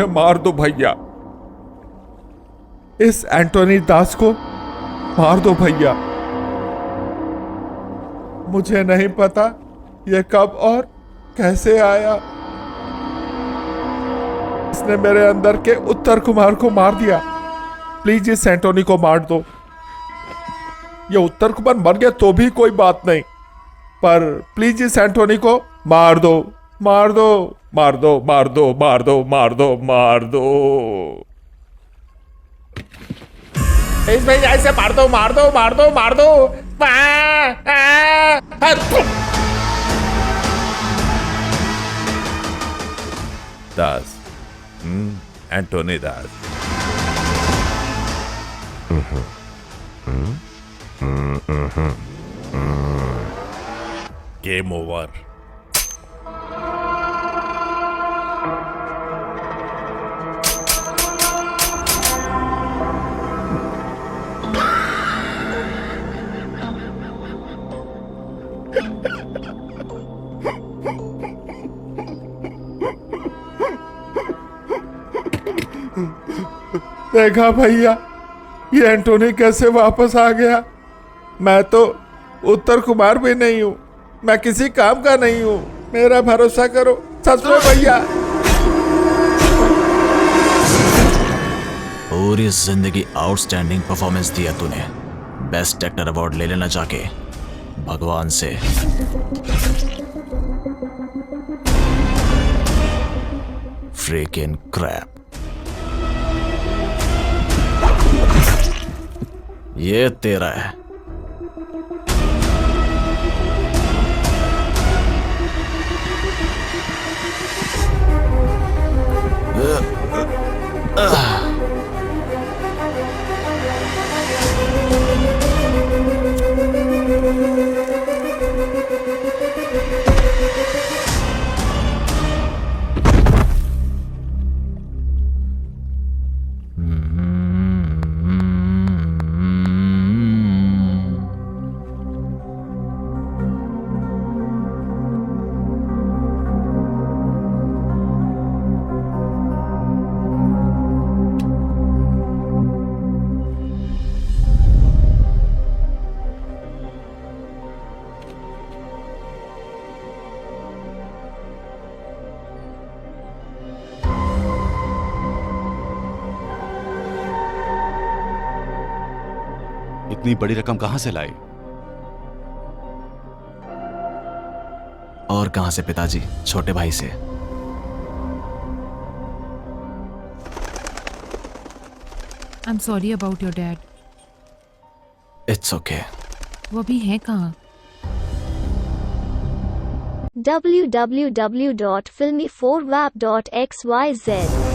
मार दो भैया, इस एंटोनी दास को मार दो भैया। मुझे नहीं पता ये कब और कैसे आया। इसने मेरे अंदर के उत्तर कुमार को मार दिया। प्लीज इस एंटोनी को मार दो। ये उत्तर कुमार मर गया तो भी कोई बात नहीं, पर प्लीज इस एंटोनी को मार दो, मार दो, मार दो, मार दो, मार दो, मार दो, मार दो। इस भाई ऐसे मार दो, मार दो, मार दो, मार दो। दास, एंटोनी दास। Game over. देखा भैया, ये एंटोनी कैसे वापस आ गया। मैं तो उत्तर कुमार भी नहीं हूँ, मैं किसी काम का नहीं हूँ, मेरा भरोसा करो सच में भैया। पूरी जिंदगी आउटस्टैंडिंग परफॉर्मेंस दिया तूने, बेस्ट एक्टर अवार्ड ले लेना जाके भगवान से। Freaking crap. ये तेरा है। इतनी बड़ी रकम कहां से लाए? और कहां से पिताजी, छोटे भाई से। I'm sorry about your dad. It's okay. वो भी है कहाँ? www.filmy4wap.xyz